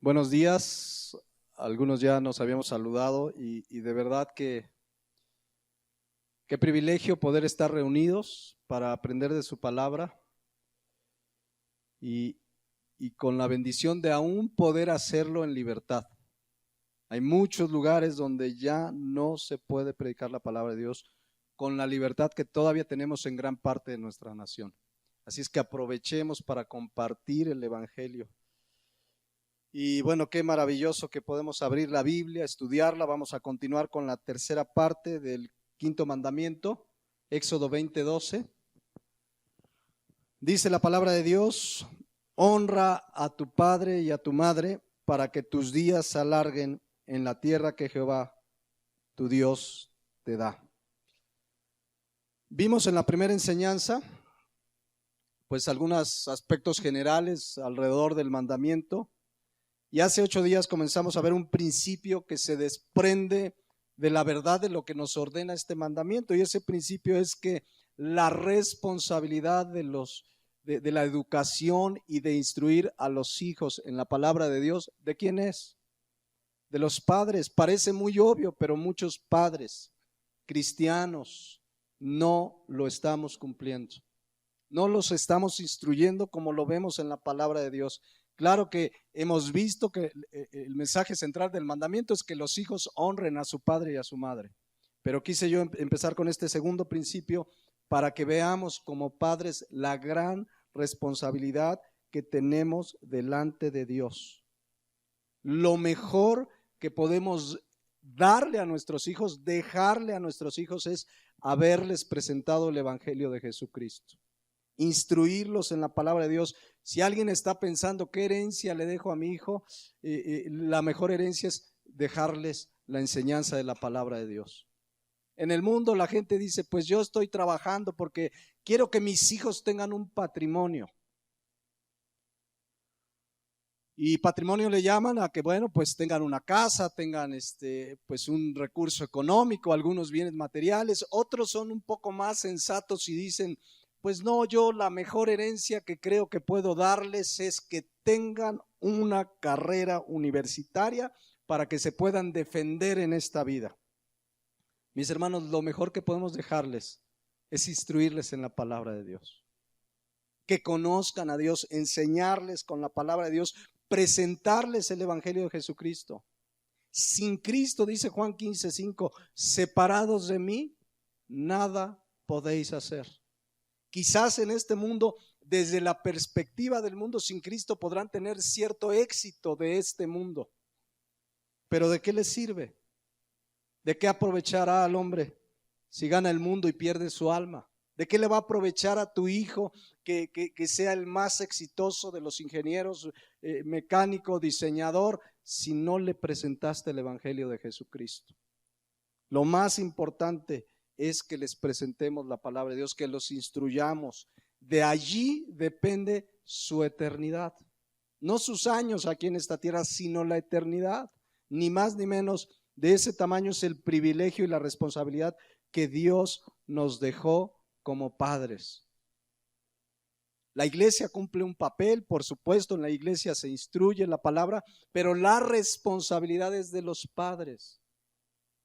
Buenos días, algunos ya nos habíamos saludado y de verdad que qué privilegio poder estar reunidos para aprender de su palabra y, y con la bendición de aún poder hacerlo en libertad. Hay muchos lugares donde ya no se puede predicar la palabra de Dios con la libertad que todavía tenemos en gran parte de nuestra nación. Así es que aprovechemos para compartir el evangelio. Y bueno, qué maravilloso que podemos abrir la Biblia, estudiarla. Vamos a continuar con la tercera parte del quinto mandamiento, Éxodo 20:12. Dice la palabra de Dios: honra a tu padre y a tu madre para que tus días se alarguen en la tierra que Jehová, tu Dios, te da. Vimos en la primera enseñanza, pues algunos aspectos generales alrededor del mandamiento. Y hace 8 días comenzamos a ver un principio que se desprende de la verdad de lo que nos ordena este mandamiento. Y ese principio es que la responsabilidad de la educación y de instruir a los hijos en la palabra de Dios, ¿de quién es? De los padres. Parece muy obvio, pero muchos padres cristianos no lo estamos cumpliendo. No los estamos instruyendo como lo vemos en la palabra de Dios. Claro que hemos visto que el mensaje central del mandamiento es que los hijos honren a su padre y a su madre. Pero quise yo empezar con este segundo principio para que veamos como padres la gran responsabilidad que tenemos delante de Dios. Lo mejor que podemos darle a nuestros hijos, dejarle a nuestros hijos, es haberles presentado el evangelio de Jesucristo. Instruirlos en la palabra de Dios. Si alguien está pensando qué herencia le dejo a mi hijo, la mejor herencia es dejarles la enseñanza de la palabra de Dios. En el mundo la gente dice, pues yo estoy trabajando porque quiero que mis hijos tengan un patrimonio. Y patrimonio le llaman a que, bueno, pues tengan una casa, tengan pues un recurso económico, algunos bienes materiales. Otros son un poco más sensatos y dicen, pues no, yo la mejor herencia que creo que puedo darles es que tengan una carrera universitaria para que se puedan defender en esta vida. Mis hermanos, lo mejor que podemos dejarles es instruirles en la palabra de Dios. Que conozcan a Dios, enseñarles con la palabra de Dios, presentarles el evangelio de Jesucristo. Sin Cristo, dice Juan 15:5, separados de mí, nada podéis hacer. Quizás en este mundo, desde la perspectiva del mundo, sin Cristo podrán tener cierto éxito de este mundo. Pero ¿de qué les sirve? ¿De qué aprovechará al hombre si gana el mundo y pierde su alma? ¿De qué le va a aprovechar a tu hijo que sea el más exitoso de los ingenieros, mecánico, diseñador, si no le presentaste el evangelio de Jesucristo? Lo más importante es que les presentemos la palabra de Dios, que los instruyamos. De allí depende su eternidad. No sus años aquí en esta tierra, sino la eternidad. Ni más ni menos. De ese tamaño es el privilegio y la responsabilidad que Dios nos dejó como padres. La iglesia cumple un papel, por supuesto, en la iglesia se instruye la palabra, pero la responsabilidad es de los padres.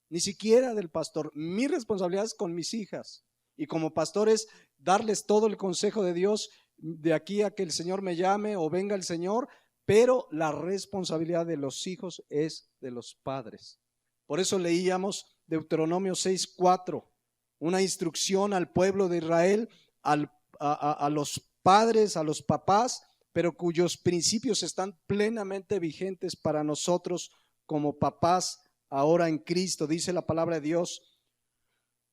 Ni siquiera del pastor. Mi responsabilidad es con mis hijas. Y como pastor es darles todo el consejo de Dios de aquí a que el Señor me llame o venga el Señor, pero la responsabilidad de los hijos es de los padres. Por eso leíamos Deuteronomio 6:4, una instrucción al pueblo de Israel, a los padres, a los papás, pero cuyos principios están plenamente vigentes para nosotros como papás ahora en Cristo. Dice la palabra de Dios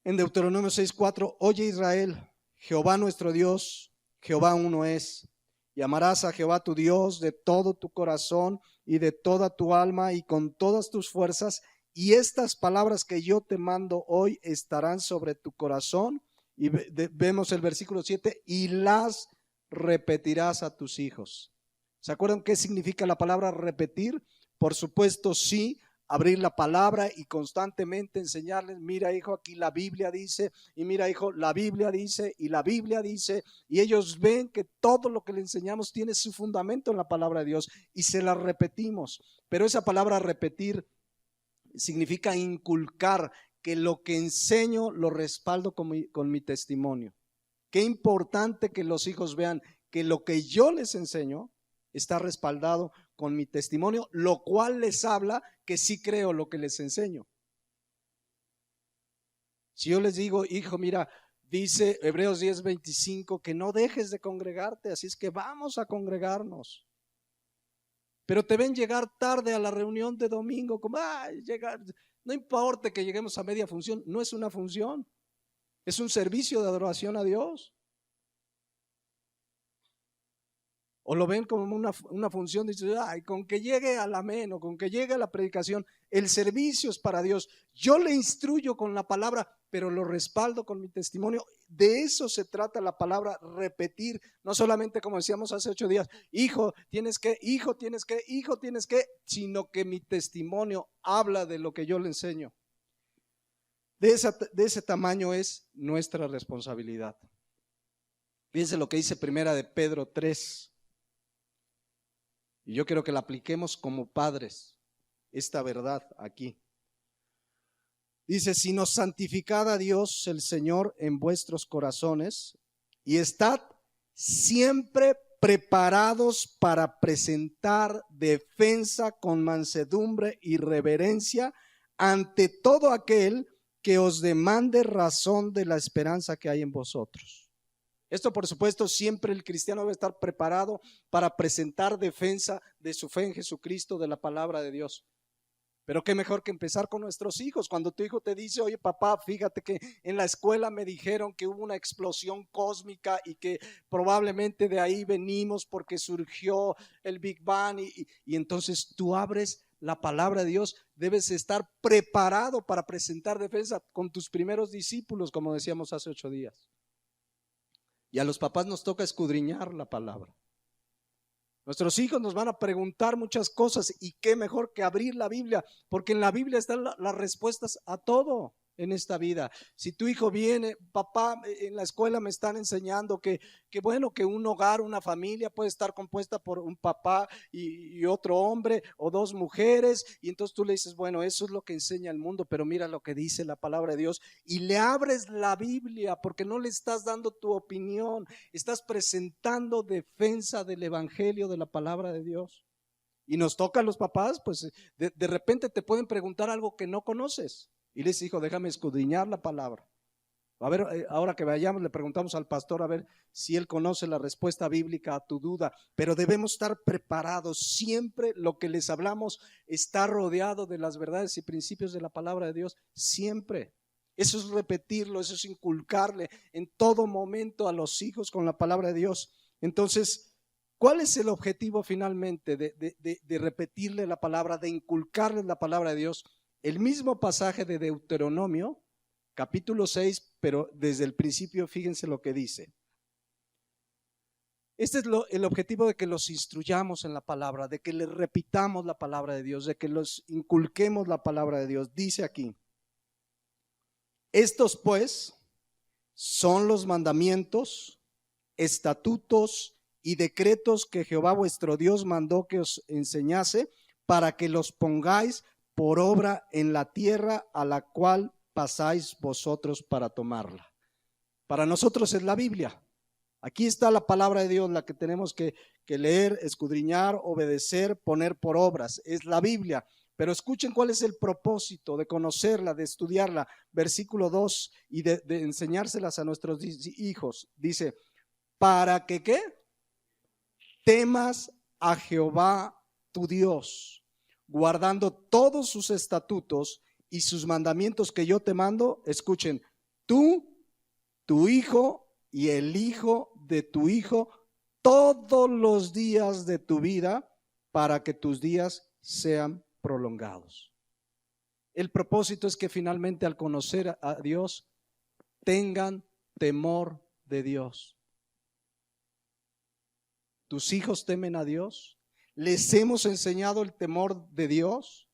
en Deuteronomio 6:4, oye Israel, Jehová nuestro Dios, Jehová uno es, y amarás a Jehová tu Dios de todo tu corazón y de toda tu alma y con todas tus fuerzas, y estas palabras que yo te mando hoy estarán sobre tu corazón. Y vemos el versículo 7, y las repetirás a tus hijos. ¿Se acuerdan qué significa la palabra repetir? Por supuesto, sí. abrir la palabra y constantemente enseñarles, mira hijo, aquí la Biblia dice, y mira hijo, la Biblia dice, y la Biblia dice, y ellos ven que todo lo que le enseñamos tiene su fundamento en la palabra de Dios y se la repetimos. Pero esa palabra repetir significa inculcar, que lo que enseño lo respaldo con mi testimonio. Qué importante que los hijos vean que lo que yo les enseño está respaldado con mi testimonio, lo cual les habla que sí creo lo que les enseño. Si yo les digo, hijo, mira, dice Hebreos 10:25 que no dejes de congregarte, así es que vamos a congregarnos. Pero te ven llegar tarde a la reunión de domingo, como, llegar, no importa que lleguemos a media función, no es una función, es un servicio de adoración a Dios. O lo ven como una función, dice, con que llegue al amén o con que llegue a la predicación, el servicio es para Dios. Yo le instruyo con la palabra, pero lo respaldo con mi testimonio. De eso se trata la palabra repetir, no solamente como decíamos hace 8 días, hijo, tienes que, hijo, tienes que, hijo, tienes que, sino que mi testimonio habla de lo que yo le enseño. De ese tamaño es nuestra responsabilidad. Fíjense lo que dice Primera de Pedro 3. Y yo quiero que la apliquemos como padres, esta verdad aquí. Dice, sino santificad a Dios el Señor en vuestros corazones y estad siempre preparados para presentar defensa con mansedumbre y reverencia ante todo aquel que os demande razón de la esperanza que hay en vosotros. Esto, por supuesto, siempre el cristiano debe estar preparado para presentar defensa de su fe en Jesucristo, de la palabra de Dios. Pero qué mejor que empezar con nuestros hijos. Cuando tu hijo te dice, oye papá, fíjate que en la escuela me dijeron que hubo una explosión cósmica y que probablemente de ahí venimos porque surgió el Big Bang y entonces tú abres la palabra de Dios, debes estar preparado para presentar defensa con tus primeros discípulos, como decíamos hace 8 días. Y a los papás nos toca escudriñar la palabra. Nuestros hijos nos van a preguntar muchas cosas y qué mejor que abrir la Biblia, porque en la Biblia están las respuestas a todo en esta vida. Si tu hijo viene, papá, en la escuela me están enseñando que bueno, que un hogar, una familia puede estar compuesta por un papá y otro hombre o 2 mujeres, y entonces tú le dices, bueno, eso es lo que enseña el mundo, pero mira lo que dice la palabra de Dios, y le abres la Biblia, porque no le estás dando tu opinión, estás presentando defensa del evangelio, de la palabra de Dios. Y nos toca a los papás, pues de repente te pueden preguntar algo que no conoces. Y les dijo, déjame escudriñar la palabra. A ver, ahora que vayamos, le preguntamos al pastor a ver si él conoce la respuesta bíblica a tu duda. Pero debemos estar preparados. Siempre lo que les hablamos está rodeado de las verdades y principios de la palabra de Dios. Siempre. Eso es repetirlo, eso es inculcarle en todo momento a los hijos con la palabra de Dios. Entonces, ¿cuál es el objetivo finalmente de repetirle la palabra, de inculcarles la palabra de Dios? El mismo pasaje de Deuteronomio, capítulo 6, pero desde el principio fíjense lo que dice. Este es el objetivo de que los instruyamos en la palabra, de que les repitamos la palabra de Dios, de que los inculquemos la palabra de Dios. Dice aquí, estos pues son los mandamientos, estatutos y decretos que Jehová vuestro Dios mandó que os enseñase para que los pongáis por obra en la tierra a la cual pasáis vosotros para tomarla. Para nosotros es la Biblia. Aquí está la palabra de Dios, la que tenemos que leer, escudriñar, obedecer, poner por obras. Es la Biblia. Pero escuchen cuál es el propósito de conocerla, de estudiarla. Versículo 2, y de enseñárselas a nuestros hijos. Dice, para que ¿qué? Temas a Jehová tu Dios, guardando todos sus estatutos y sus mandamientos que yo te mando. Escuchen, tú, tu hijo y el hijo de tu hijo, todos los días de tu vida, para que tus días sean prolongados. El propósito es que finalmente al conocer a Dios tengan temor de Dios. ¿Tus hijos temen a Dios? ¿Les hemos enseñado el temor de Dios?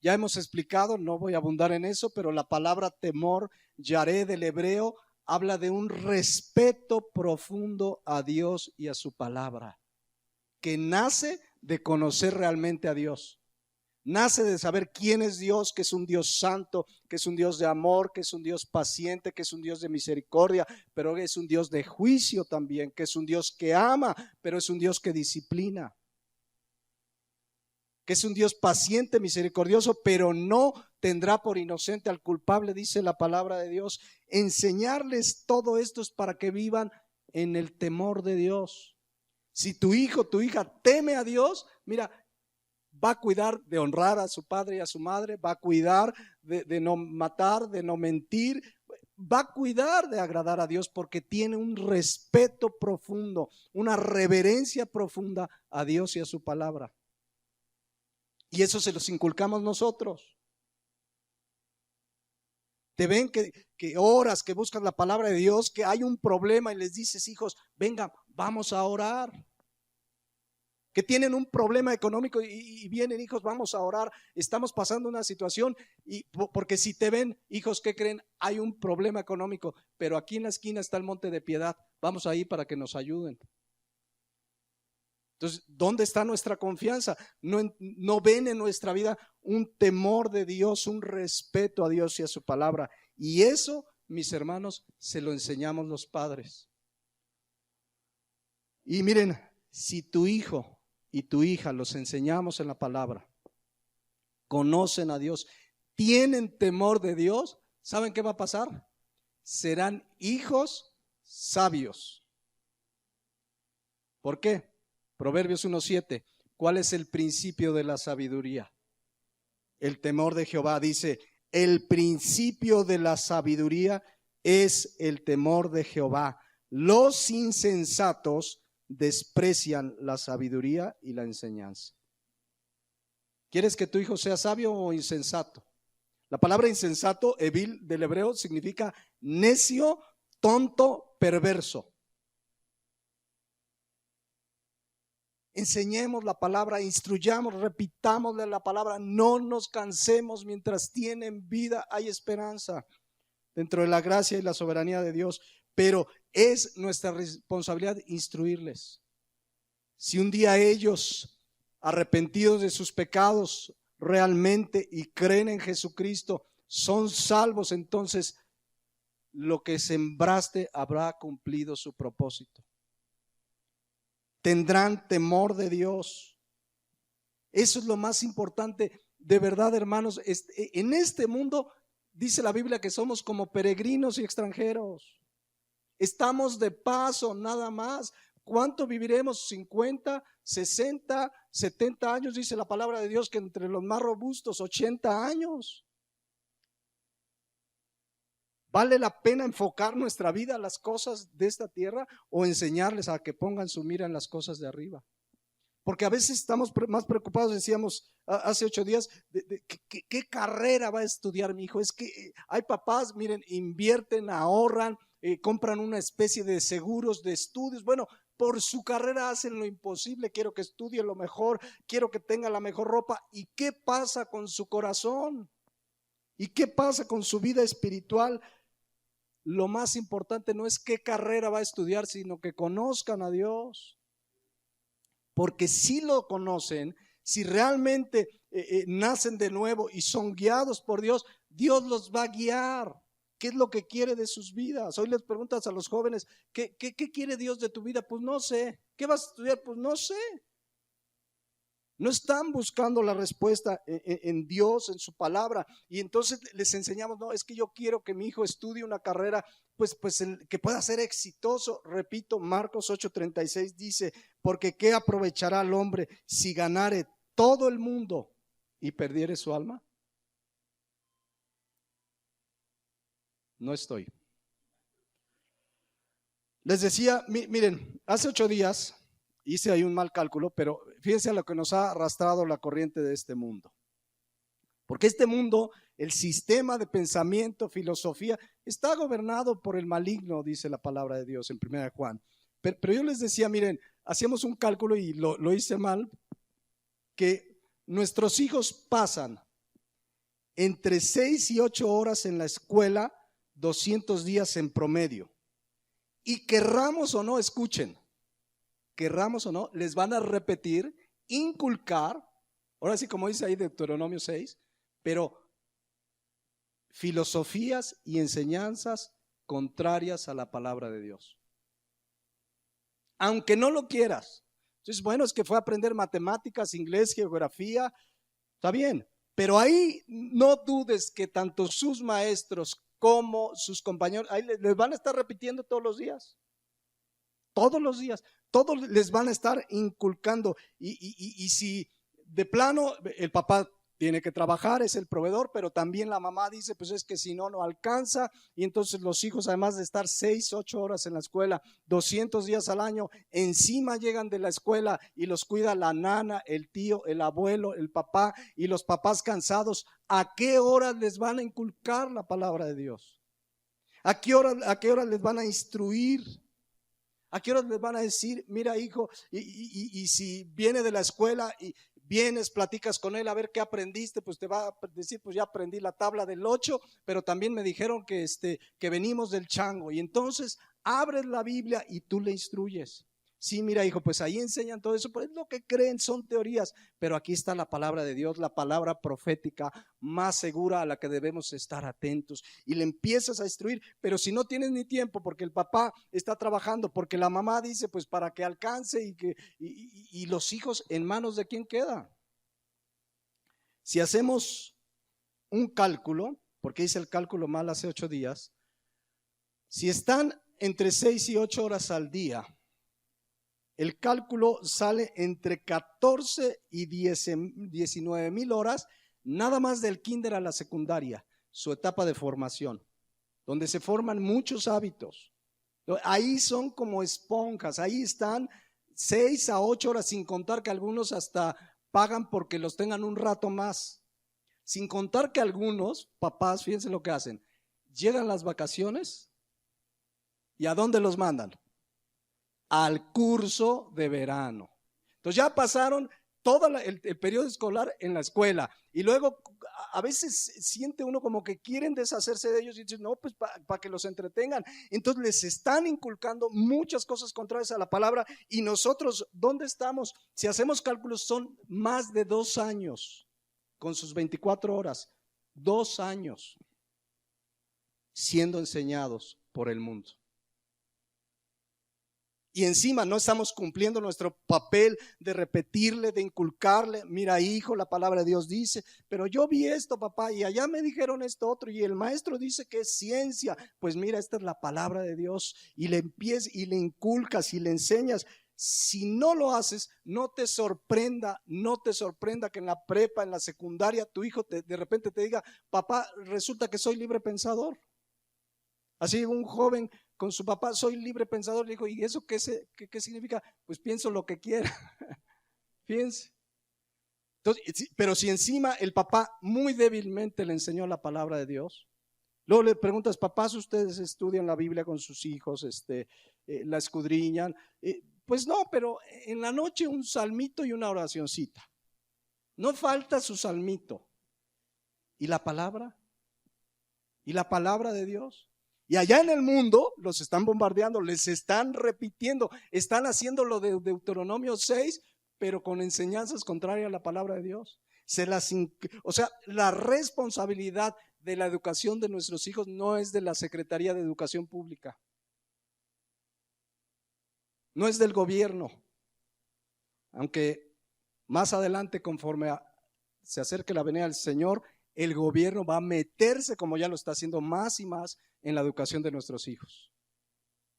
Ya hemos explicado, no voy a abundar en eso, pero la palabra temor, yaré del hebreo, habla de un respeto profundo a Dios y a su palabra, que nace de conocer realmente a Dios. Nace de saber quién es Dios, que es un Dios santo, que es un Dios de amor, que es un Dios paciente, que es un Dios de misericordia, pero es un Dios de juicio también, que es un Dios que ama, pero es un Dios que disciplina, que es un Dios paciente, misericordioso, pero no tendrá por inocente al culpable, dice la palabra de Dios. Enseñarles todo esto es para que vivan en el temor de Dios. Si tu hijo, tu hija teme a Dios, mira, va a cuidar de honrar a su padre y a su madre, va a cuidar de no matar, de no mentir, va a cuidar de agradar a Dios porque tiene un respeto profundo, una reverencia profunda a Dios y a su palabra. Y eso se los inculcamos nosotros. Te ven que oras, que buscas la palabra de Dios, que hay un problema y les dices, hijos, venga, vamos a orar. Que tienen un problema económico y vienen, hijos, vamos a orar, estamos pasando una situación, y porque si te ven, hijos, ¿qué creen? Hay un problema económico, pero aquí en la esquina está el Monte de Piedad, vamos ahí para que nos ayuden. Entonces, ¿dónde está nuestra confianza? No ven en nuestra vida un temor de Dios, un respeto a Dios y a su palabra. Y eso, mis hermanos, se lo enseñamos los padres. Y miren, si tu hijo y tu hija los enseñamos en la palabra, conocen a Dios, tienen temor de Dios, ¿saben qué va a pasar? Serán hijos sabios. ¿Por qué? Proverbios 1:7. ¿Cuál es el principio de la sabiduría? El temor de Jehová. Dice, el principio de la sabiduría es el temor de Jehová. Los insensatos desprecian la sabiduría y la enseñanza. ¿Quieres que tu hijo sea sabio o insensato? La palabra insensato, evil, del hebreo, significa necio, tonto, perverso. Enseñemos la palabra, instruyamos, repitámosle la palabra, no nos cansemos mientras tienen vida, hay esperanza dentro de la gracia y la soberanía de Dios, pero es nuestra responsabilidad instruirles. Si un día ellos, arrepentidos de sus pecados realmente y creen en Jesucristo, son salvos, entonces lo que sembraste habrá cumplido su propósito. Tendrán temor de Dios. Eso es lo más importante, de verdad, hermanos. En este mundo dice la Biblia que somos como peregrinos y extranjeros. Estamos de paso, nada más. ¿Cuánto viviremos? 50, 60, 70 años, dice la palabra de Dios, que entre los más robustos, 80 años. ¿Vale la pena enfocar nuestra vida a las cosas de esta tierra o enseñarles a que pongan su mira en las cosas de arriba? Porque a veces estamos más preocupados, decíamos hace 8 días, ¿qué carrera va a estudiar mi hijo? Es que hay papás, miren, invierten, ahorran, compran una especie de seguros de estudios. Bueno, por su carrera hacen lo imposible, quiero que estudie lo mejor, quiero que tenga la mejor ropa. ¿Y qué pasa con su corazón? ¿Y qué pasa con su vida espiritual? Lo más importante no es qué carrera va a estudiar, sino que conozcan a Dios. Porque si lo conocen, si realmente nacen de nuevo y son guiados por Dios, Dios los va a guiar. ¿Qué es lo que quiere de sus vidas? Hoy les preguntas a los jóvenes, ¿qué quiere Dios de tu vida? Pues no sé. ¿Qué vas a estudiar? Pues no sé. No están buscando la respuesta en Dios, en su palabra. Y entonces les enseñamos, no, es que yo quiero que mi hijo estudie una carrera, pues que pueda ser exitoso. Repito, Marcos 8:36 dice, porque ¿qué aprovechará al hombre si ganare todo el mundo y perdiere su alma? No estoy. Les decía, miren, hace 8 días hice ahí un mal cálculo, pero fíjense a lo que nos ha arrastrado la corriente de este mundo. Porque este mundo, el sistema de pensamiento, filosofía, está gobernado por el maligno, dice la palabra de Dios en 1 Juan. Pero yo les decía, miren, hacíamos un cálculo y lo hice mal, que nuestros hijos pasan entre 6 y 8 horas en la escuela, 200 días en promedio. Y querramos o no, escuchen, querramos o no, les van a repetir, inculcar, ahora sí como dice ahí Deuteronomio 6, pero filosofías y enseñanzas contrarias a la palabra de Dios. Aunque no lo quieras. Entonces, bueno, es que fue a aprender matemáticas, inglés, geografía, está bien. Pero ahí no dudes que tanto sus maestros como sus compañeros, ahí les van a estar repitiendo todos los días. Todos los días. Todos les van a estar inculcando. Y si de plano el papá tiene que trabajar, es el proveedor, pero también la mamá dice, pues es que si no, no alcanza. Y entonces los hijos, además de estar 6, 8 horas en la escuela, 200 días al año, encima llegan de la escuela y los cuida la nana, el tío, el abuelo, el papá, y los papás cansados. ¿A qué horas les van a inculcar la palabra de Dios? ¿A qué horas les van a instruir? ¿A qué horas les van a decir, mira hijo, y si viene de la escuela y vienes, platicas con él a ver qué aprendiste, pues te va a decir, pues ya aprendí la tabla del 8, pero también me dijeron que venimos del chango. Y entonces abres la Biblia y tú le instruyes. Sí, mira hijo, pues ahí enseñan todo eso, pues es lo que creen, son teorías, pero aquí está la palabra de Dios, la palabra profética más segura a la que debemos estar atentos. Y le empiezas a instruir, pero si no tienes ni tiempo, porque el papá está trabajando, porque la mamá dice, pues para que alcance y los hijos, ¿en manos de quién queda? Si hacemos un cálculo, porque hice el cálculo mal hace 8 días, si están entre 6 y 8 horas al día, el cálculo sale entre 14 y 19 mil horas, nada más del kinder a la secundaria, su etapa de formación, donde se forman muchos hábitos. Ahí son como esponjas, ahí están 6 a 8 horas, sin contar que algunos hasta pagan porque los tengan un rato más. Sin contar que algunos papás, fíjense lo que hacen, llegan las vacaciones y ¿a dónde los mandan? Al curso de verano. Entonces ya pasaron todo el periodo escolar en la escuela y luego a veces siente uno como que quieren deshacerse de ellos y dicen, no, pues para que los entretengan. Entonces les están inculcando muchas cosas contrarias a la palabra. Y nosotros, ¿dónde estamos? Si hacemos cálculos, son más de 2 años con sus 24 horas, 2 años siendo enseñados por el mundo. Y encima no estamos cumpliendo nuestro papel de repetirle, de inculcarle, mira hijo, la palabra de Dios dice, pero yo vi esto papá y allá me dijeron esto otro y el maestro dice que es ciencia, pues mira, esta es la palabra de Dios y le empiezas y le inculcas y le enseñas. Si no lo haces, no te sorprenda que en la prepa, en la secundaria, tu hijo de repente te diga, papá, resulta que soy libre pensador. Así un joven con su papá, soy libre pensador, le dijo, ¿y eso qué significa? Pues pienso lo que quiera. Fíjense. Entonces, pero si encima el papá muy débilmente le enseñó la palabra de Dios, luego le preguntas, papás, ustedes estudian la Biblia con sus hijos, la escudriñan, pues no, pero en la noche un salmito y una oracioncita. No falta su salmito. ¿Y la palabra? ¿Y la palabra de Dios? Y allá en el mundo los están bombardeando, les están repitiendo, están haciendo lo de Deuteronomio 6, pero con enseñanzas contrarias a la palabra de Dios. O sea, la responsabilidad de la educación de nuestros hijos no es de la Secretaría de Educación Pública, no es del gobierno, aunque más adelante, conforme se acerque la venida del Señor, el gobierno va a meterse, como ya lo está haciendo más y más, en la educación de nuestros hijos.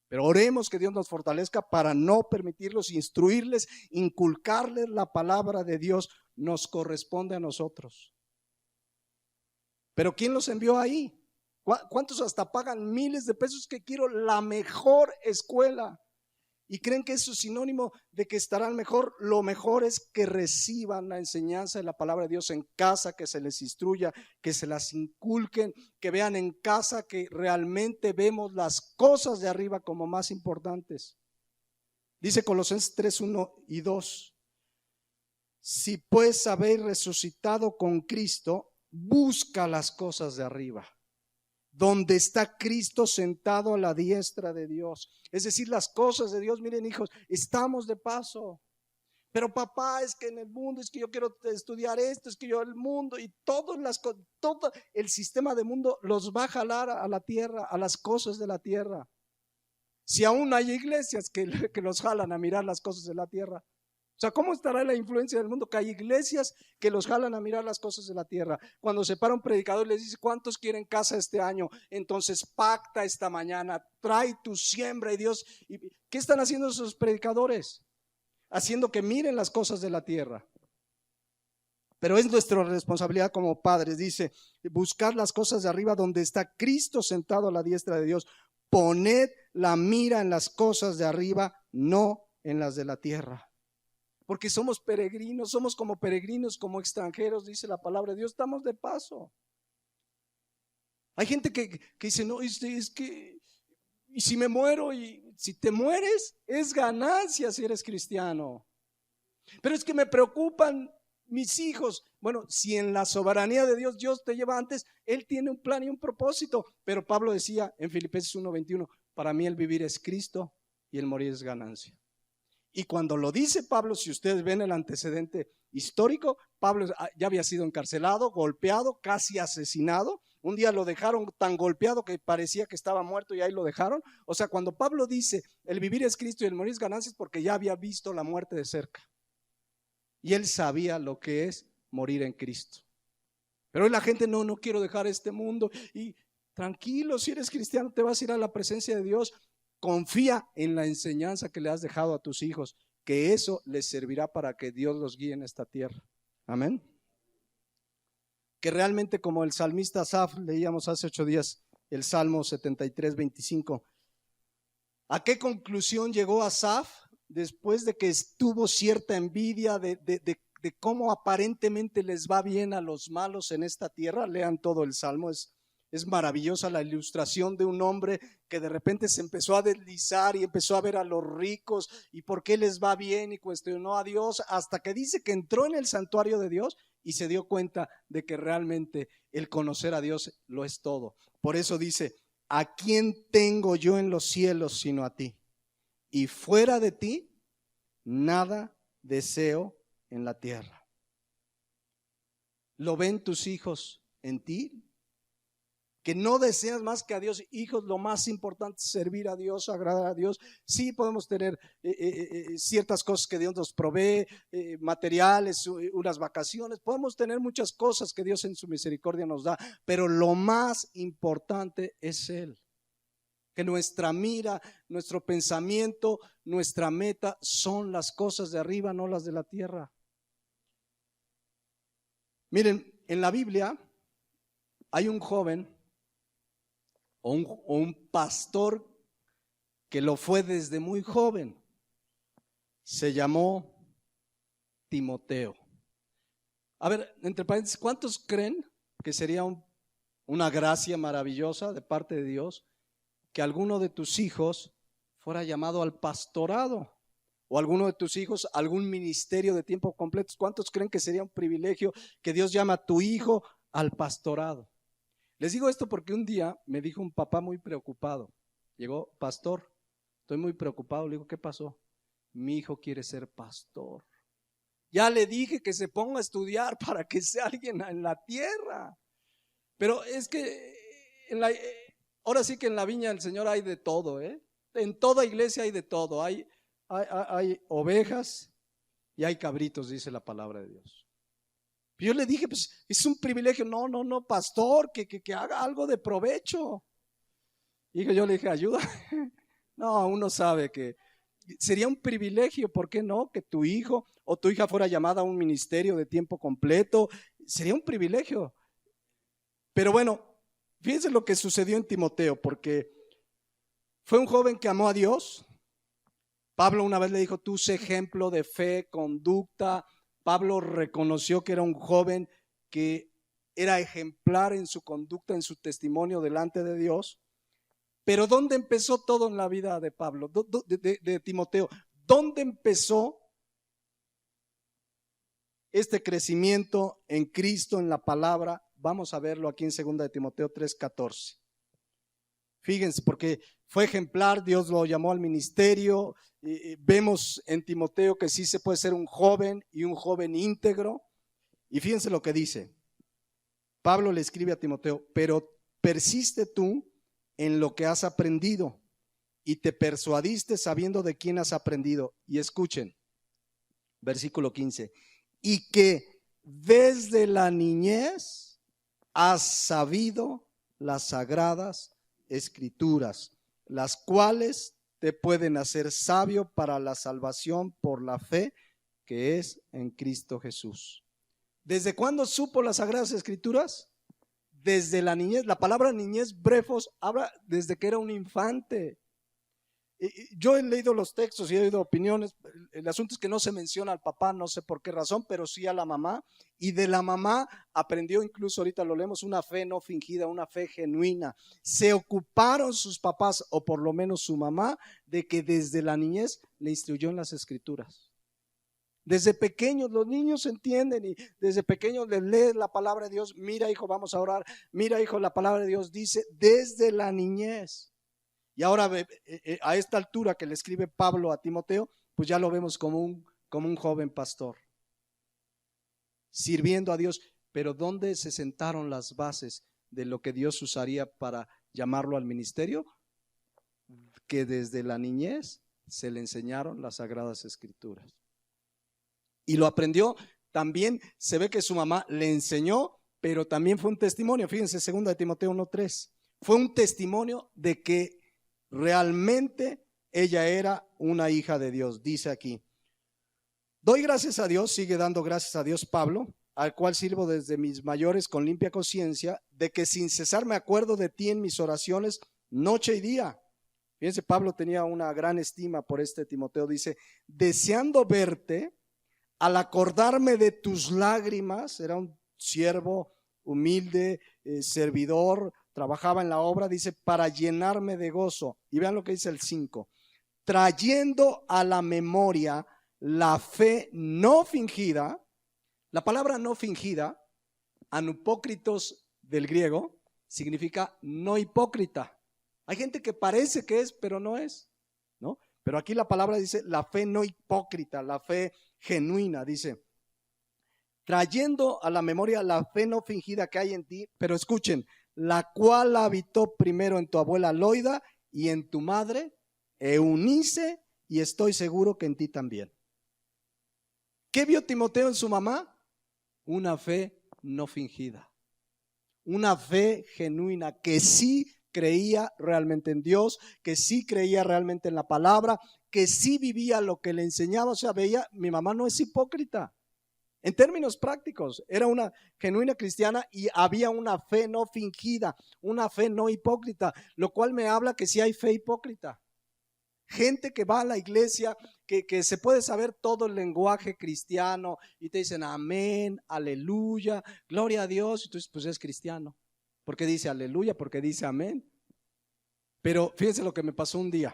Pero oremos que Dios nos fortalezca para no permitirlos, instruirles, inculcarles la palabra de Dios. Nos corresponde a nosotros. Pero ¿quién los envió ahí? ¿Cuántos hasta pagan miles de pesos que quiero la mejor escuela? Y creen que eso es sinónimo de que estarán mejor. Lo mejor es que reciban la enseñanza de la palabra de Dios en casa, que se les instruya, que se las inculquen, que vean en casa que realmente vemos las cosas de arriba como más importantes. Dice Colosenses 3, 1 y 2. Si pues habéis resucitado con Cristo, busca las cosas de arriba, donde está Cristo sentado a la diestra de Dios. Es decir, las cosas de Dios. Miren, hijos, estamos de paso. Pero papá, es que en el mundo, es que yo quiero estudiar esto, es que yo el mundo y todo el sistema del mundo los va a jalar a la tierra, a las cosas de la tierra. Si aún hay iglesias que los jalan a mirar las cosas de la tierra. O sea, ¿cómo estará la influencia del mundo? Que hay iglesias que los jalan a mirar las cosas de la tierra. Cuando se para un predicador y les dice, ¿cuántos quieren casa este año? Entonces pacta esta mañana, trae tu siembra y Dios. ¿Qué están haciendo esos predicadores? Haciendo que miren las cosas de la tierra. Pero es nuestra responsabilidad como padres, dice, buscar las cosas de arriba donde está Cristo sentado a la diestra de Dios. Poned la mira en las cosas de arriba, no en las de la tierra. Porque somos peregrinos, somos como peregrinos, como extranjeros, dice la palabra de Dios, estamos de paso. Hay gente que dice, no, es que, y si me muero, y si te mueres, es ganancia si eres cristiano. Pero es que me preocupan mis hijos. Bueno, si en la soberanía de Dios, Dios te lleva antes, Él tiene un plan y un propósito. Pero Pablo decía en Filipenses 1:21, para mí el vivir es Cristo y el morir es ganancia. Y cuando lo dice Pablo, si ustedes ven el antecedente histórico, Pablo ya había sido encarcelado, golpeado, casi asesinado. Un día lo dejaron tan golpeado que parecía que estaba muerto y ahí lo dejaron. O sea, cuando Pablo dice el vivir es Cristo y el morir es ganancia, es porque ya había visto la muerte de cerca. Y él sabía lo que es morir en Cristo. Pero hoy la gente no quiero dejar este mundo. Y tranquilo, si eres cristiano te vas a ir a la presencia de Dios. Confía en la enseñanza que le has dejado a tus hijos, que eso les servirá para que Dios los guíe en esta tierra. Amén. Que realmente, como el salmista Asaf, leíamos hace 8 días el Salmo 73:25. ¿A qué conclusión llegó Asaf después de que estuvo cierta envidia de cómo aparentemente les va bien a los malos en esta tierra? Lean todo el Salmo, es maravillosa la ilustración de un hombre que de repente se empezó a deslizar y empezó a ver a los ricos y por qué les va bien y cuestionó a Dios, hasta que dice que entró en el santuario de Dios y se dio cuenta de que realmente el conocer a Dios lo es todo. Por eso dice, ¿a quién tengo yo en los cielos sino a ti? Y fuera de ti, nada deseo en la tierra. ¿Lo ven tus hijos en ti? Que no deseas más que a Dios. Hijos, lo más importante es servir a Dios, agradar a Dios. Sí podemos tener ciertas cosas que Dios nos provee, materiales, unas vacaciones, podemos tener muchas cosas que Dios en su misericordia nos da, pero lo más importante es Él. Que nuestra mira, nuestro pensamiento, nuestra meta son las cosas de arriba, no las de la tierra. Miren, en la Biblia hay un joven o un pastor que lo fue desde muy joven. Se llamó Timoteo. A ver, entre paréntesis, ¿cuántos creen que sería una gracia maravillosa de parte de Dios que alguno de tus hijos fuera llamado al pastorado? O alguno de tus hijos a algún ministerio de tiempo completo. ¿Cuántos creen que sería un privilegio que Dios llama a tu hijo al pastorado? Les digo esto porque un día me dijo un papá muy preocupado. Llegó, pastor, estoy muy preocupado. Le digo, ¿qué pasó? Mi hijo quiere ser pastor. Ya le dije que se ponga a estudiar para que sea alguien en la tierra. Pero es que ahora sí que en la viña del Señor hay de todo, ¿eh? En toda iglesia hay de todo. Hay ovejas y hay cabritos, dice la palabra de Dios. Yo le dije, pues es un privilegio. No, pastor, que haga algo de provecho. Y yo le dije, ayuda. No, uno sabe que sería un privilegio, ¿por qué no? Que tu hijo o tu hija fuera llamada a un ministerio de tiempo completo. Sería un privilegio. Pero bueno, fíjense lo que sucedió en Timoteo, porque fue un joven que amó a Dios. Pablo una vez le dijo, tú sé ejemplo de fe, conducta. Pablo reconoció que era un joven que era ejemplar en su conducta, en su testimonio delante de Dios. Pero ¿dónde empezó todo en la vida de Pablo, de Timoteo? ¿Dónde empezó este crecimiento en Cristo, en la palabra? Vamos a verlo aquí en 2 de Timoteo 3:14. Fíjense, porque fue ejemplar, Dios lo llamó al ministerio. Vemos en Timoteo que sí se puede ser un joven y un joven íntegro. Y fíjense lo que dice. Pablo le escribe a Timoteo: pero persiste tú en lo que has aprendido y te persuadiste sabiendo de quién has aprendido. Y escuchen, versículo 15. Y que desde la niñez has sabido las sagradas escrituras, las cuales te pueden hacer sabio para la salvación por la fe que es en Cristo Jesús. ¿Desde cuándo supo las sagradas escrituras? Desde la niñez. La palabra niñez, brefos, habla desde que era un infante. Yo he leído los textos y he oído opiniones. El asunto es que no se menciona al papá, no sé por qué razón, pero sí a la mamá. Y de la mamá aprendió, incluso ahorita lo leemos, una fe no fingida, una fe genuina. Se ocuparon sus papás, o por lo menos su mamá, de que desde la niñez le instruyó en las escrituras. Desde pequeños los niños entienden y desde pequeños les lees la palabra de Dios. Mira, hijo, vamos a orar. Mira, hijo, la palabra de Dios dice desde la niñez. Y ahora a esta altura que le escribe Pablo a Timoteo, pues ya lo vemos como un joven pastor, sirviendo a Dios. Pero ¿dónde se sentaron las bases de lo que Dios usaría para llamarlo al ministerio? Que desde la niñez se le enseñaron las sagradas escrituras. Y lo aprendió. También se ve que su mamá le enseñó, pero también fue un testimonio. Fíjense, 2 de Timoteo 1:3. Fue un testimonio de que realmente ella era una hija de Dios. Dice aquí: doy gracias a Dios, sigue dando gracias a Dios Pablo, al cual sirvo desde mis mayores con limpia conciencia, de que sin cesar me acuerdo de ti en mis oraciones noche y día. Fíjense, Pablo tenía una gran estima por este Timoteo. Dice: deseando verte, al acordarme de tus lágrimas. Era un siervo humilde, servidor, trabajaba en la obra, dice, para llenarme de gozo. Y vean lo que dice el 5. Trayendo a la memoria la fe no fingida. La palabra no fingida, anupócritos del griego, significa no hipócrita. Hay gente que parece que es, pero no es, ¿no? Pero aquí la palabra dice la fe no hipócrita, la fe genuina. Dice, trayendo a la memoria la fe no fingida que hay en ti, pero escuchen, la cual habitó primero en tu abuela Loida y en tu madre Eunice, y estoy seguro que en ti también. ¿Qué vio Timoteo en su mamá? Una fe no fingida, una fe genuina, que sí creía realmente en Dios, que sí creía realmente en la palabra, que sí vivía lo que le enseñaba. O sea, veía, mi mamá no es hipócrita. En términos prácticos, era una genuina cristiana y había una fe no fingida, una fe no hipócrita, lo cual me habla que sí hay fe hipócrita. Gente que va a la iglesia, que se puede saber todo el lenguaje cristiano y te dicen amén, aleluya, gloria a Dios, y tú dices, pues es cristiano. ¿Por qué dice aleluya? Porque dice amén. Pero fíjense lo que me pasó un día.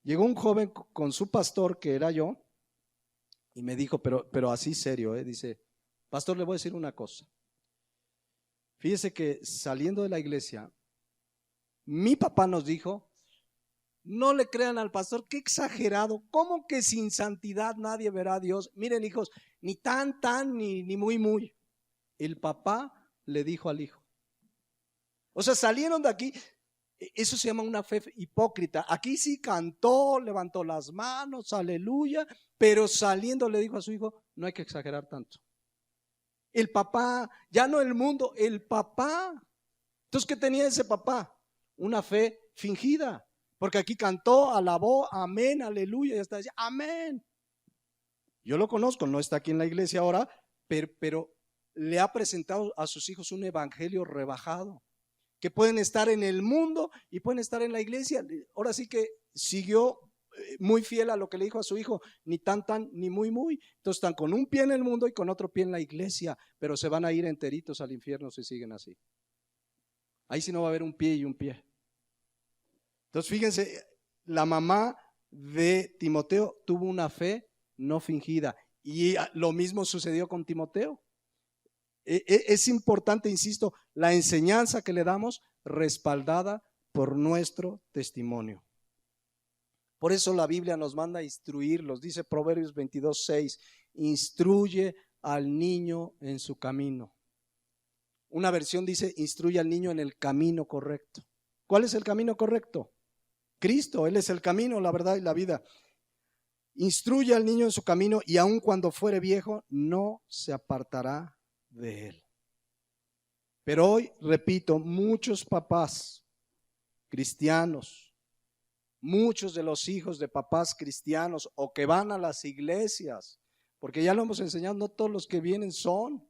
Llegó un joven con su pastor, que era yo, y me dijo, pero así serio, dice, pastor, le voy a decir una cosa. Fíjese que saliendo de la iglesia, mi papá nos dijo, no le crean al pastor, qué exagerado, ¿cómo que sin santidad nadie verá a Dios? Miren, hijos, ni tan, ni muy, muy. El papá le dijo al hijo. O sea, salieron de aquí. Eso se llama una fe hipócrita. Aquí sí cantó, levantó las manos, aleluya, pero saliendo le dijo a su hijo, no hay que exagerar tanto. El papá, ya no el mundo, el papá. Entonces, ¿qué tenía ese papá? Una fe fingida, porque aquí cantó, alabó, amén, aleluya, y hasta decía, amén. Yo lo conozco, no está aquí en la iglesia ahora, pero le ha presentado a sus hijos un evangelio rebajado, que pueden estar en el mundo y pueden estar en la iglesia. Ahora sí que siguió muy fiel a lo que le dijo a su hijo, ni tan, ni muy, muy. Entonces están con un pie en el mundo y con otro pie en la iglesia, pero se van a ir enteritos al infierno si siguen así. Ahí sí no va a haber un pie y un pie. Entonces fíjense, la mamá de Timoteo tuvo una fe no fingida, y lo mismo sucedió con Timoteo. Es importante, insisto, la enseñanza que le damos respaldada por nuestro testimonio. Por eso la Biblia nos manda a instruirlos, dice Proverbios 22:6, instruye al niño en su camino. Una versión dice, instruye al niño en el camino correcto. ¿Cuál es el camino correcto? Cristo, Él es el camino, la verdad y la vida. Instruye al niño en su camino y aun cuando fuere viejo, no se apartará de él. Pero hoy, repito, muchos papás cristianos, muchos de los hijos de papás cristianos o que van a las iglesias, porque ya lo hemos enseñado, no todos los que vienen son,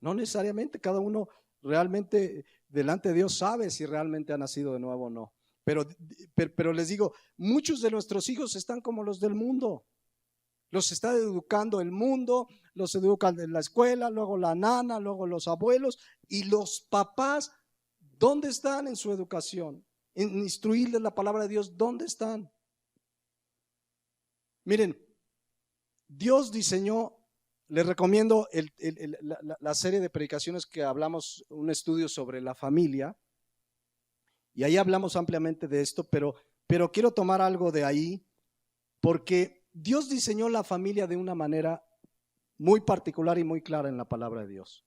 no necesariamente, cada uno realmente delante de Dios sabe si realmente ha nacido de nuevo o no. Pero les digo, muchos de nuestros hijos están como los del mundo. Los está educando el mundo, los educan en la escuela, luego la nana, luego los abuelos. Y los papás, ¿dónde están en su educación? En instruirles la palabra de Dios, ¿dónde están? Miren, Dios diseñó, les recomiendo la serie de predicaciones que hablamos, un estudio sobre la familia. Y ahí hablamos ampliamente de esto, pero quiero tomar algo de ahí, porque Dios diseñó la familia de una manera muy particular y muy clara en la palabra de Dios.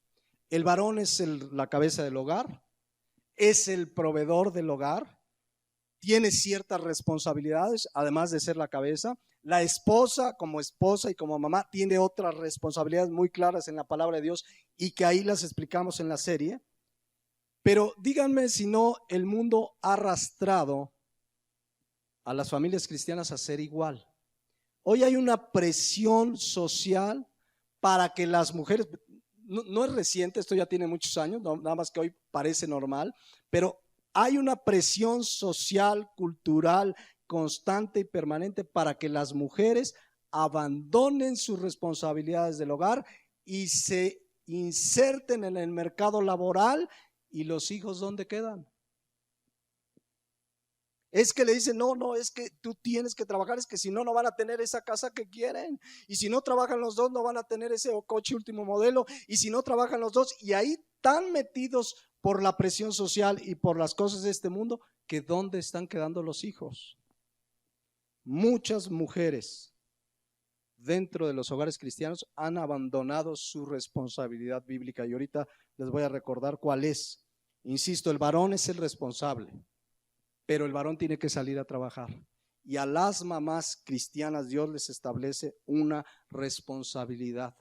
El varón es la cabeza del hogar, es el proveedor del hogar, tiene ciertas responsabilidades, además de ser la cabeza. La esposa, como esposa y como mamá, tiene otras responsabilidades muy claras en la palabra de Dios y que ahí las explicamos en la serie. Pero díganme si no el mundo ha arrastrado a las familias cristianas a ser igual. Hoy hay una presión social para que las mujeres, no es reciente, esto ya tiene muchos años, nada más que hoy parece normal, pero hay una presión social, cultural, constante y permanente para que las mujeres abandonen sus responsabilidades del hogar y se inserten en el mercado laboral. ¿Y los hijos dónde quedan? Es que le dicen, no, es que tú tienes que trabajar, es que si no, no van a tener esa casa que quieren. Y si no trabajan los dos, no van a tener ese coche último modelo. Y si no trabajan los dos, y ahí tan metidos por la presión social y por las cosas de este mundo, que ¿dónde están quedando los hijos? Muchas mujeres dentro de los hogares cristianos han abandonado su responsabilidad bíblica. Y ahorita les voy a recordar cuál es. Insisto, el varón es el responsable, pero el varón tiene que salir a trabajar. Y a las mamás cristianas Dios les establece una responsabilidad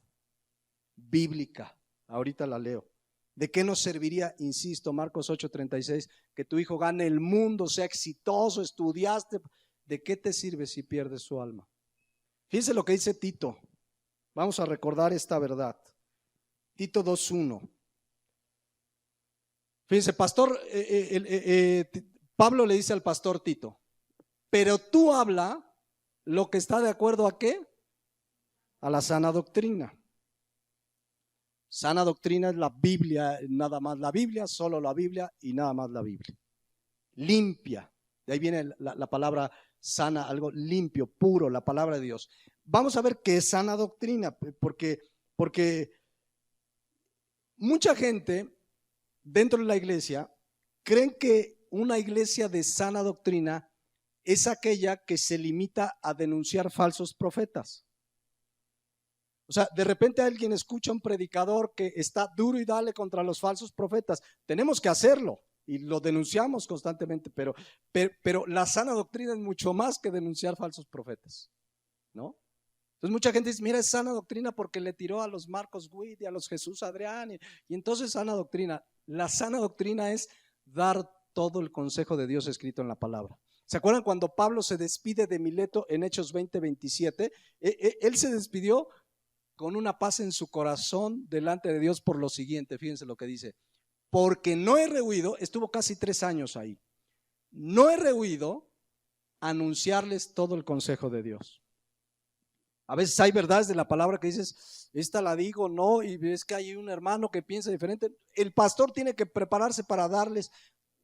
bíblica. Ahorita la leo. ¿De qué nos serviría, insisto, Marcos 8:36, que tu hijo gane el mundo, sea exitoso, estudiaste? ¿De qué te sirve si pierdes su alma? Fíjense lo que dice Tito. Vamos a recordar esta verdad. Tito 2:1. Fíjense, pastor, Pablo le dice al pastor Tito, pero tú habla lo que está de acuerdo a ¿qué? A la sana doctrina. Sana doctrina es la Biblia, nada más la Biblia, solo la Biblia y nada más la Biblia. Limpia, de ahí viene la palabra sana, algo limpio, puro, la palabra de Dios. Vamos a ver qué es sana doctrina, porque mucha gente dentro de la iglesia creen que una iglesia de sana doctrina es aquella que se limita a denunciar falsos profetas. O sea, de repente alguien escucha a un predicador que está duro y dale contra los falsos profetas. Tenemos que hacerlo y lo denunciamos constantemente, pero la sana doctrina es mucho más que denunciar falsos profetas, ¿no? Entonces mucha gente dice, mira, es sana doctrina porque le tiró a los Marcos Witt y a los Jesús Adrián y entonces sana doctrina. La sana doctrina es dar todo el consejo de Dios escrito en la palabra. ¿Se acuerdan cuando Pablo se despide de Mileto en Hechos 20:27? Él se despidió con una paz en su corazón delante de Dios por lo siguiente, fíjense lo que dice, porque no he rehuido, estuvo casi 3 años ahí, no he rehuido anunciarles todo el consejo de Dios. A veces hay verdades de la palabra que dices, esta la digo, no, y ves que hay un hermano que piensa diferente. El pastor tiene que prepararse para darles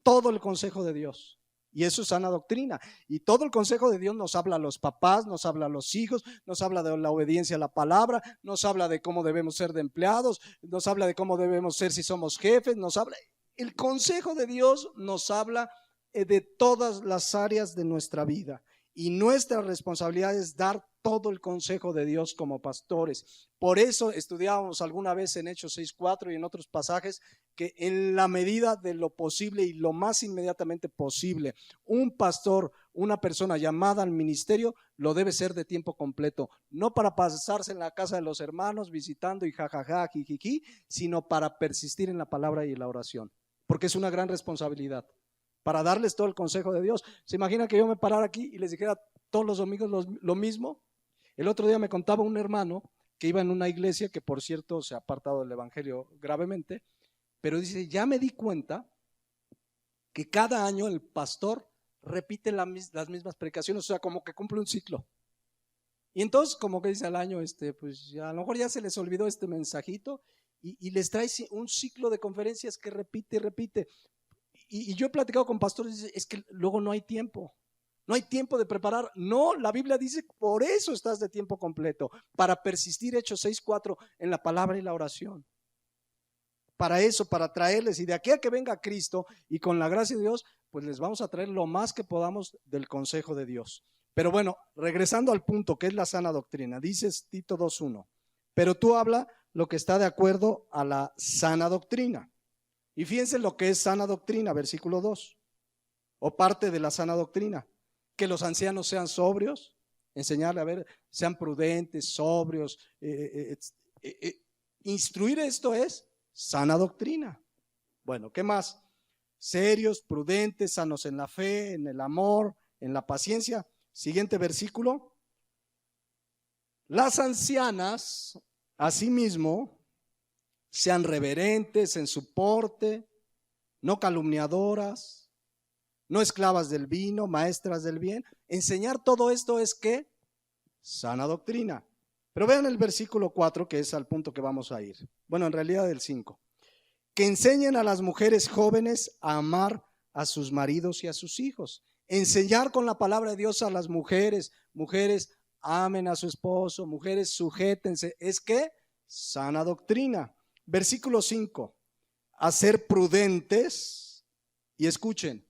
todo el consejo de Dios. Y eso es sana doctrina. Y todo el consejo de Dios nos habla a los papás, nos habla a los hijos, nos habla de la obediencia a la palabra, nos habla de cómo debemos ser de empleados, nos habla de cómo debemos ser si somos jefes, nos habla. El consejo de Dios nos habla de todas las áreas de nuestra vida. Y nuestra responsabilidad es dar todo el consejo de Dios como pastores. Por eso estudiábamos alguna vez en Hechos 6:4 y en otros pasajes que en la medida de lo posible y lo más inmediatamente posible, un pastor, una persona llamada al ministerio, lo debe ser de tiempo completo, no para pasarse en la casa de los hermanos visitando y jajaja, jijiji, sino para persistir en la palabra y en la oración, porque es una gran responsabilidad. Para darles todo el consejo de Dios. ¿Se imagina que yo me parara aquí y les dijera todos los domingos lo mismo? El otro día me contaba un hermano que iba en una iglesia que, por cierto, se ha apartado del evangelio gravemente, pero dice, ya me di cuenta que cada año el pastor repite las mismas predicaciones, o sea, como que cumple un ciclo. Y entonces, como que dice al año, pues a lo mejor ya se les olvidó este mensajito y les trae un ciclo de conferencias que repite y repite. Y yo he platicado con pastores, es que luego no hay tiempo de preparar. No, la Biblia dice, por eso estás de tiempo completo, para persistir, Hechos 6:4, en la palabra y la oración. Para eso, para traerles, y de aquí a que venga Cristo, y con la gracia de Dios, pues les vamos a traer lo más que podamos del consejo de Dios. Pero bueno, regresando al punto que es la sana doctrina, dices Tito 2:1, pero tú habla lo que está de acuerdo a la sana doctrina. Y fíjense lo que es sana doctrina, versículo 2, o parte de la sana doctrina, que los ancianos sean sobrios, enseñarle a ver, sean prudentes, sobrios, instruir esto es sana doctrina. Bueno, ¿qué más? Serios, prudentes, sanos en la fe, en el amor, en la paciencia. Siguiente versículo. Las ancianas, asimismo, sean reverentes en su porte, no calumniadoras, no esclavas del vino, maestras del bien. Enseñar todo esto es ¿qué? Sana doctrina. Pero vean el versículo 4, que es al punto que vamos a ir. Bueno, en realidad el 5. Que enseñen a las mujeres jóvenes a amar a sus maridos y a sus hijos. Enseñar con la palabra de Dios a las mujeres. Mujeres, amen a su esposo. Mujeres, sujétense. ¿Es qué? Sana doctrina. Versículo 5, a ser prudentes, y escuchen,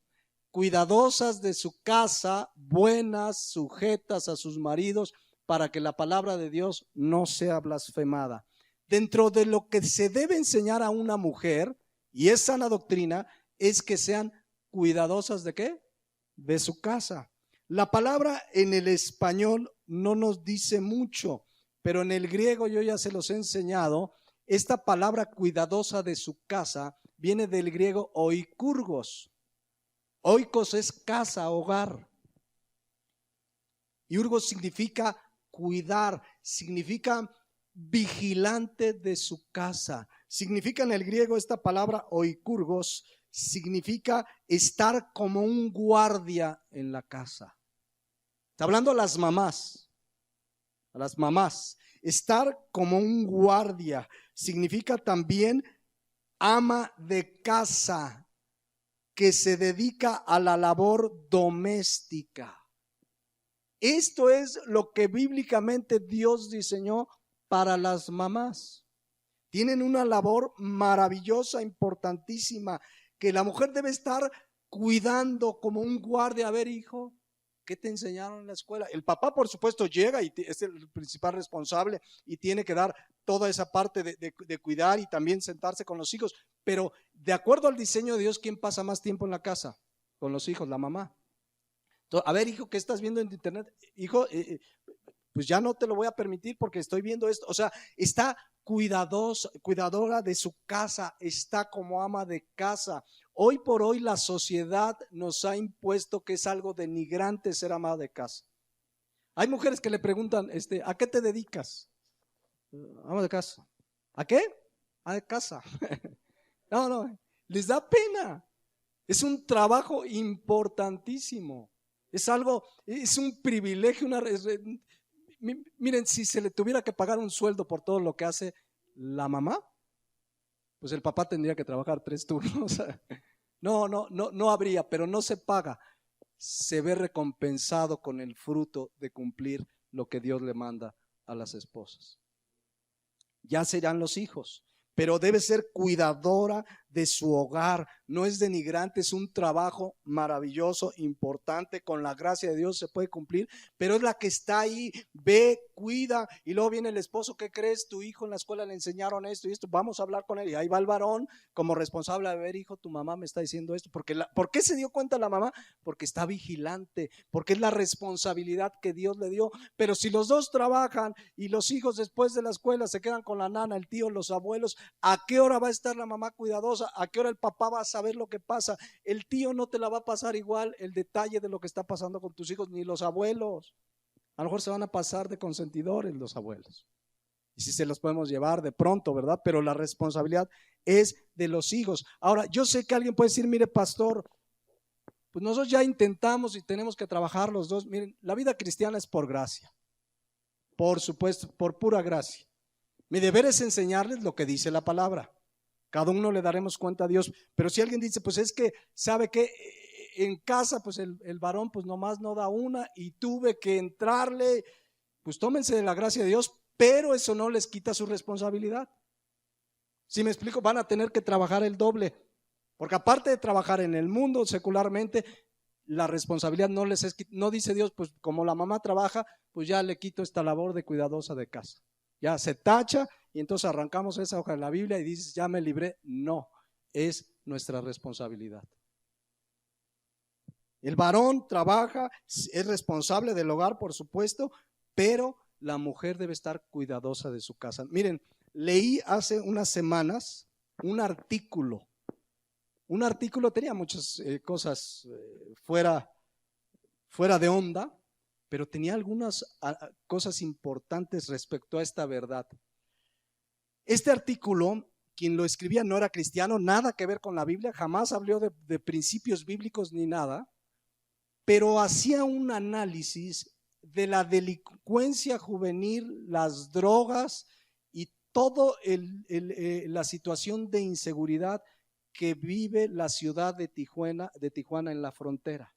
cuidadosas de su casa, buenas, sujetas a sus maridos, para que la palabra de Dios no sea blasfemada. Dentro de lo que se debe enseñar a una mujer, y es sana doctrina, es que sean cuidadosas ¿de qué? De su casa. La palabra en el español no nos dice mucho, pero en el griego yo ya se los he enseñado. Esta palabra cuidadosa de su casa viene del griego oikurgos. Oikos es casa, hogar. Y urgos significa cuidar, significa vigilante de su casa. Significa en el griego esta palabra oikurgos, significa estar como un guardia en la casa. Está hablando a las mamás. A las mamás. Estar como un guardia significa también ama de casa que se dedica a la labor doméstica. Esto es lo que bíblicamente Dios diseñó para las mamás. Tienen una labor maravillosa, importantísima, que la mujer debe estar cuidando como un guardia. A ver, hijo, ¿qué te enseñaron en la escuela? El papá, por supuesto, llega y es el principal responsable y tiene que dar toda esa parte de cuidar y también sentarse con los hijos. Pero de acuerdo al diseño de Dios, ¿quién pasa más tiempo en la casa? Con los hijos, la mamá. Entonces, a ver, hijo, ¿qué estás viendo en internet? Hijo, pues ya no te lo voy a permitir porque estoy viendo esto. O sea, está cuidadora de su casa, está como ama de casa. Hoy por hoy la sociedad nos ha impuesto que es algo denigrante ser ama de casa. Hay mujeres que le preguntan, ¿a qué te dedicas? Ama de casa. ¿A qué? A de casa. No, les da pena. Es un trabajo importantísimo. Es algo, es un privilegio, miren, si se le tuviera que pagar un sueldo por todo lo que hace la mamá, pues el papá tendría que trabajar 3 turnos. No habría, pero no se paga. se ve recompensado con el fruto de cumplir lo que Dios le manda a las esposas. Ya serán los hijos, pero debe ser cuidadora de su hogar. No es denigrante, es un trabajo maravilloso, importante, con la gracia de Dios se puede cumplir, pero es la que está ahí, ve, cuida, y luego viene el esposo. ¿Qué crees? Tu hijo en la escuela le enseñaron esto y esto, vamos a hablar con él, y ahí va el varón como responsable. A ver, hijo, tu mamá me está diciendo esto. ¿Por qué se dio cuenta la mamá? Porque está vigilante, porque es la responsabilidad que Dios le dio. Pero si los dos trabajan y los hijos después de la escuela se quedan con la nana, el tío, los abuelos, ¿a qué hora va a estar la mamá cuidadosa? ¿A qué hora el papá va a saber lo que pasa? El tío no te la va a pasar igual el detalle de lo que está pasando con tus hijos, ni los abuelos. A lo mejor se van a pasar de consentidores los abuelos. Y si se los podemos llevar de pronto, ¿verdad? Pero la responsabilidad es de los hijos. Ahora, yo sé que alguien puede decir, mire, pastor, pues nosotros ya intentamos y tenemos que trabajar los dos. Miren, la vida cristiana es por gracia. Por supuesto, por pura gracia. Mi deber es enseñarles lo que dice la palabra. Cada uno le daremos cuenta a Dios. Pero si alguien dice, pues es que, ¿sabe qué? En casa, pues el varón pues nomás no da una y tuve que entrarle. Pues tómense de la gracia de Dios, pero eso no les quita su responsabilidad. Si me explico, van a tener que trabajar el doble. Porque aparte de trabajar en el mundo secularmente, la responsabilidad no dice Dios, pues como la mamá trabaja, pues ya le quito esta labor de cuidadosa de casa. Ya se tacha y entonces arrancamos esa hoja de la Biblia y dices, ya me libré. No, es nuestra responsabilidad. El varón trabaja, es responsable del hogar, por supuesto, pero la mujer debe estar cuidadosa de su casa. Miren, leí hace unas semanas un artículo, tenía muchas cosas fuera de onda, pero tenía algunas cosas importantes respecto a esta verdad. Este artículo, quien lo escribía no era cristiano, nada que ver con la Biblia, jamás habló de principios bíblicos ni nada, pero hacía un análisis de la delincuencia juvenil, las drogas y toda la situación de inseguridad que vive la ciudad de Tijuana en la frontera.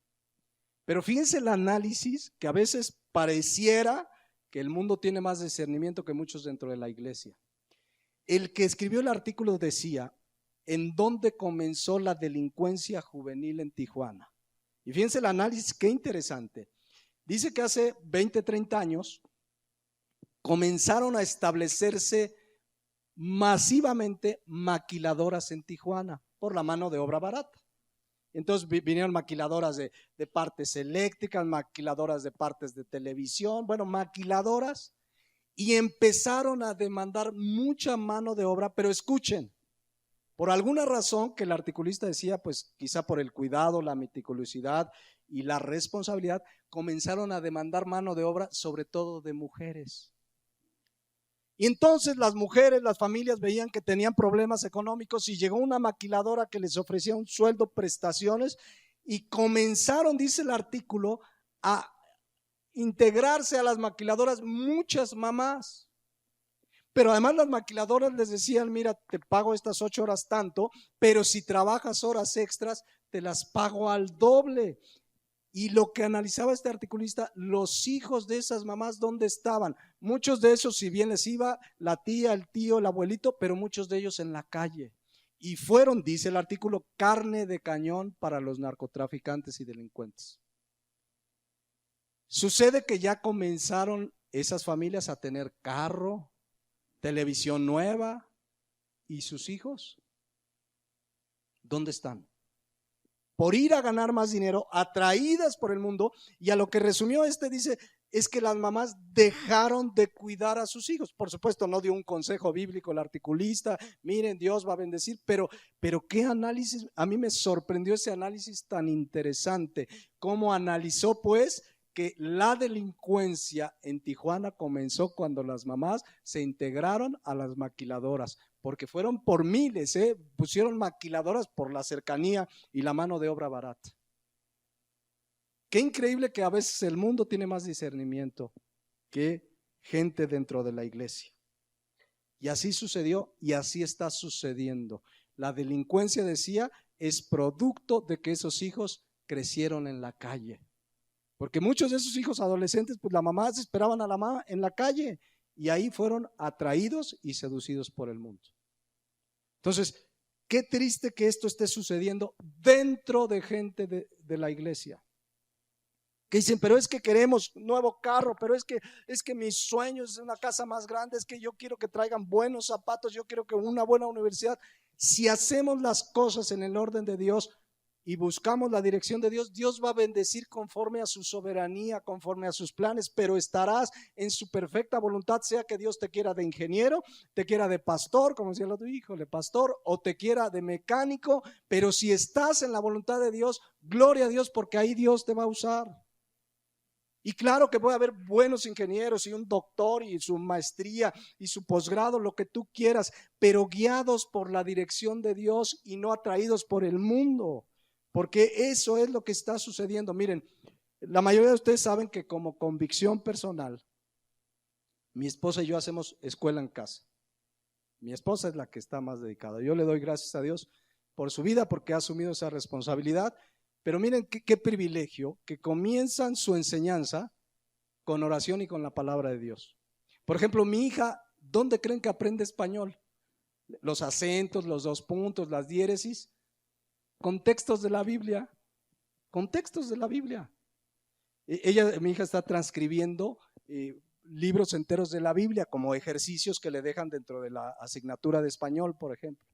Pero fíjense el análisis, que a veces pareciera que el mundo tiene más discernimiento que muchos dentro de la iglesia. El que escribió el artículo decía, ¿en dónde comenzó la delincuencia juvenil en Tijuana? Y fíjense el análisis, qué interesante. Dice que hace 20, 30 años comenzaron a establecerse masivamente maquiladoras en Tijuana por la mano de obra barata. Entonces vinieron maquiladoras de partes eléctricas, maquiladoras de partes de televisión, bueno, maquiladoras, y empezaron a demandar mucha mano de obra. Pero escuchen, por alguna razón que el articulista decía, pues quizá por el cuidado, la meticulosidad y la responsabilidad, comenzaron a demandar mano de obra, sobre todo de mujeres. Y entonces las mujeres, las familias veían que tenían problemas económicos y llegó una maquiladora que les ofrecía un sueldo, prestaciones, y comenzaron, dice el artículo, a integrarse a las maquiladoras muchas mamás. Pero además las maquiladoras les decían, mira, te pago estas 8 horas tanto, pero si trabajas horas extras, te las pago al doble. Y lo que analizaba este articulista, los hijos de esas mamás, ¿dónde estaban? Muchos de esos, si bien les iba, la tía, el tío, el abuelito, pero muchos de ellos en la calle. Y fueron, dice el artículo, carne de cañón para los narcotraficantes y delincuentes. Sucede que ya comenzaron esas familias a tener carro, televisión nueva, ¿y sus hijos? ¿Dónde están? Por ir a ganar más dinero, atraídas por el mundo. Y a lo que resumió dice, es que las mamás dejaron de cuidar a sus hijos. Por supuesto, no dio un consejo bíblico el articulista, miren, Dios va a bendecir, pero qué análisis. A mí me sorprendió ese análisis tan interesante. Cómo analizó, pues, que la delincuencia en Tijuana comenzó cuando las mamás se integraron a las maquiladoras, porque fueron por miles, pusieron maquiladoras por la cercanía y la mano de obra barata. Qué increíble que a veces el mundo tiene más discernimiento que gente dentro de la iglesia. Y así sucedió y así está sucediendo. La delincuencia, decía, es producto de que esos hijos crecieron en la calle. Porque muchos de esos hijos adolescentes, pues la mamá se esperaban a la mamá en la calle y ahí fueron atraídos y seducidos por el mundo. Entonces, qué triste que esto esté sucediendo dentro de gente de la iglesia. Que dicen, pero es que queremos un nuevo carro, pero es que mi sueño es una casa más grande, es que yo quiero que traigan buenos zapatos, yo quiero que una buena universidad. Si hacemos las cosas en el orden de Dios y buscamos la dirección de Dios, Dios va a bendecir conforme a su soberanía, conforme a sus planes, pero estarás en su perfecta voluntad, sea que Dios te quiera de ingeniero, te quiera de pastor, como decía el otro hijo, de pastor, o te quiera de mecánico, pero si estás en la voluntad de Dios, gloria a Dios, porque ahí Dios te va a usar. Y claro que puede haber buenos ingenieros y un doctor y su maestría y su posgrado, lo que tú quieras, pero guiados por la dirección de Dios y no atraídos por el mundo, porque eso es lo que está sucediendo. Miren, la mayoría de ustedes saben que como convicción personal, mi esposa y yo hacemos escuela en casa. Mi esposa es la que está más dedicada. Yo le doy gracias a Dios por su vida porque ha asumido esa responsabilidad. Pero miren qué privilegio que comienzan su enseñanza con oración y con la palabra de Dios. Por ejemplo, mi hija, ¿dónde creen que aprende español? Los acentos, los dos puntos, las diéresis, con textos de la Biblia, con textos de la Biblia. Mi hija está transcribiendo libros enteros de la Biblia como ejercicios que le dejan dentro de la asignatura de español, por ejemplo.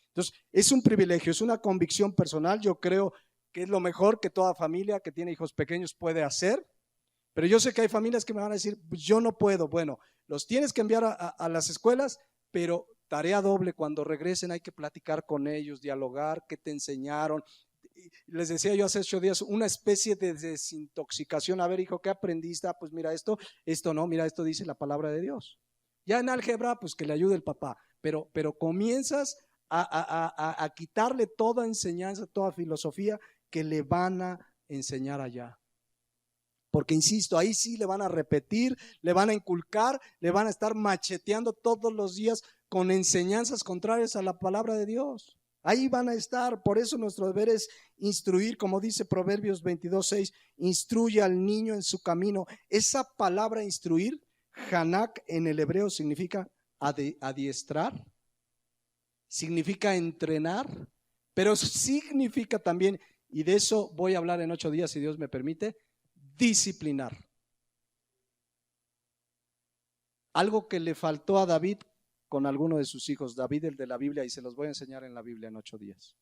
Entonces, es un privilegio, es una convicción personal. Yo creo que es lo mejor que toda familia que tiene hijos pequeños puede hacer, pero yo sé que hay familias que me van a decir, pues yo no puedo. Bueno, los tienes que enviar a las escuelas, pero tarea doble, cuando regresen hay que platicar con ellos, dialogar, qué te enseñaron. Les decía yo hace 8 días, una especie de desintoxicación. A ver, hijo, ¿qué aprendiste? Pues mira esto no, mira, esto dice la palabra de Dios. Ya en álgebra, pues que le ayude el papá, pero comienzas a quitarle toda enseñanza, toda filosofía que le van a enseñar allá. Porque insisto, ahí sí le van a repetir, le van a inculcar, le van a estar macheteando todos los días con enseñanzas contrarias a la palabra de Dios. Ahí van a estar. Por eso nuestro deber es instruir, como dice Proverbios 22:6, instruye al niño en su camino. Esa palabra instruir, Hanak en el hebreo significa adiestrar, significa entrenar, pero significa también, y de eso voy a hablar en 8 días si Dios me permite, disciplinar. Algo que le faltó a David con alguno de sus hijos, David el de la Biblia, y se los voy a enseñar en la Biblia en 8 días.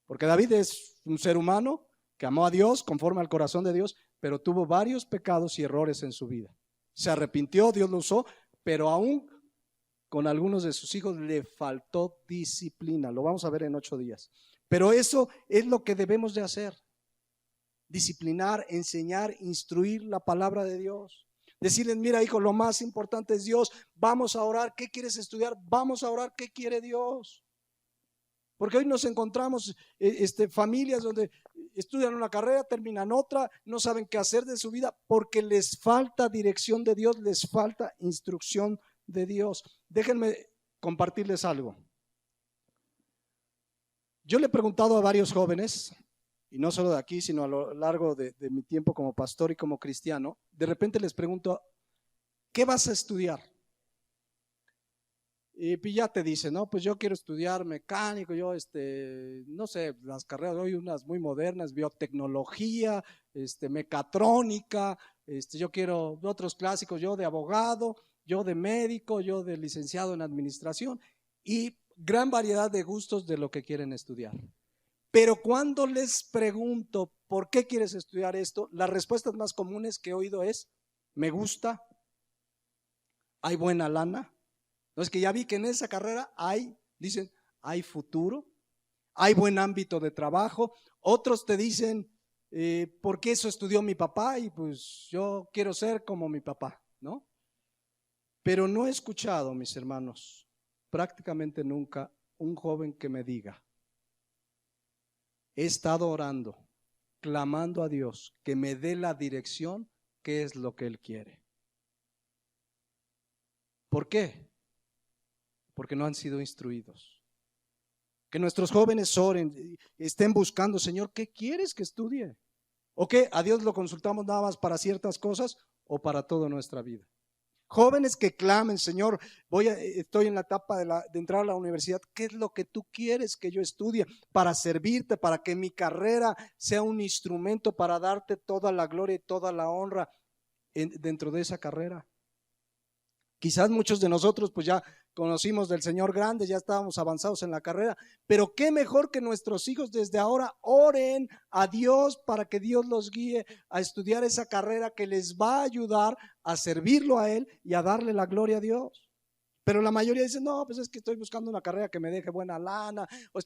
Porque David es un ser humano que amó a Dios conforme al corazón de Dios, pero tuvo varios pecados y errores en su vida. Se arrepintió, Dios lo usó, pero aún con algunos de sus hijos le faltó disciplina. Lo vamos a ver en 8 días. Pero eso es lo que debemos de hacer. Disciplinar, enseñar, instruir la palabra de Dios. Decirles, mira hijo, lo más importante es Dios. Vamos a orar, ¿qué quieres estudiar? Vamos a orar, ¿qué quiere Dios? Porque hoy nos encontramos familias donde estudian una carrera, terminan otra, no saben qué hacer de su vida porque les falta dirección de Dios, les falta instrucción de Dios. Déjenme compartirles algo. Yo le he preguntado a varios jóvenes, y no solo de aquí, sino a lo largo de mi tiempo como pastor y como cristiano, de repente les pregunto, ¿qué vas a estudiar? Y ya te dice, no, pues yo quiero estudiar mecánico, yo no sé, las carreras hoy unas muy modernas, biotecnología, mecatrónica, yo quiero otros clásicos, yo de abogado, yo de médico, yo de licenciado en administración, y gran variedad de gustos de lo que quieren estudiar. Pero cuando les pregunto, ¿por qué quieres estudiar esto? Las respuestas más comunes que he oído es, me gusta, hay buena lana. No, es que ya vi que en esa carrera dicen, hay futuro, hay buen ámbito de trabajo. Otros te dicen, ¿por qué eso estudió mi papá? Y pues yo quiero ser como mi papá, ¿no? Pero no he escuchado, mis hermanos, prácticamente nunca un joven que me diga, he estado orando, clamando a Dios que me dé la dirección, qué es lo que Él quiere. ¿Por qué? Porque no han sido instruidos. Que nuestros jóvenes oren, estén buscando, Señor, ¿qué quieres que estudie? ¿O qué? ¿A Dios lo consultamos nada más para ciertas cosas o para toda nuestra vida? Jóvenes que clamen, Señor, estoy en la etapa de entrar a la universidad. ¿Qué es lo que tú quieres que yo estudie para servirte, para que mi carrera sea un instrumento para darte toda la gloria y toda la honra dentro de esa carrera? Quizás muchos de nosotros pues ya conocimos del Señor grande, ya estábamos avanzados en la carrera, pero qué mejor que nuestros hijos desde ahora oren a Dios para que Dios los guíe a estudiar esa carrera que les va a ayudar a servirlo a Él y a darle la gloria a Dios. Pero la mayoría dice, no, pues es que estoy buscando una carrera que me deje buena lana, o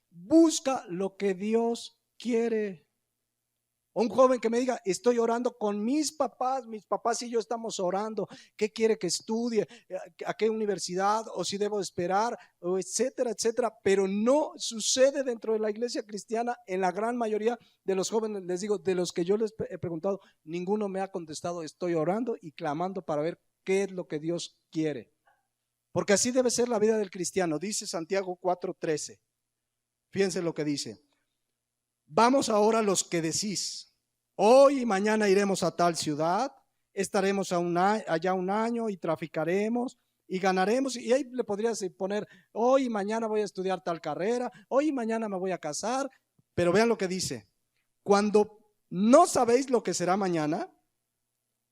busca lo que Dios quiere. Un joven que me diga, estoy orando con mis papás y yo estamos orando, ¿qué quiere que estudie? ¿A qué universidad? ¿O si debo esperar? O etcétera, etcétera. Pero no sucede dentro de la iglesia cristiana. En la gran mayoría de los jóvenes, les digo, de los que yo les he preguntado, ninguno me ha contestado, estoy orando y clamando para ver qué es lo que Dios quiere. Porque así debe ser la vida del cristiano. Dice Santiago 4:13. Fíjense lo que dice. Vamos ahora los que decís, hoy y mañana iremos a tal ciudad, estaremos allá un año y traficaremos y ganaremos. Y ahí le podrías poner, hoy y mañana voy a estudiar tal carrera, hoy y mañana me voy a casar. Pero vean lo que dice, cuando no sabéis lo que será mañana,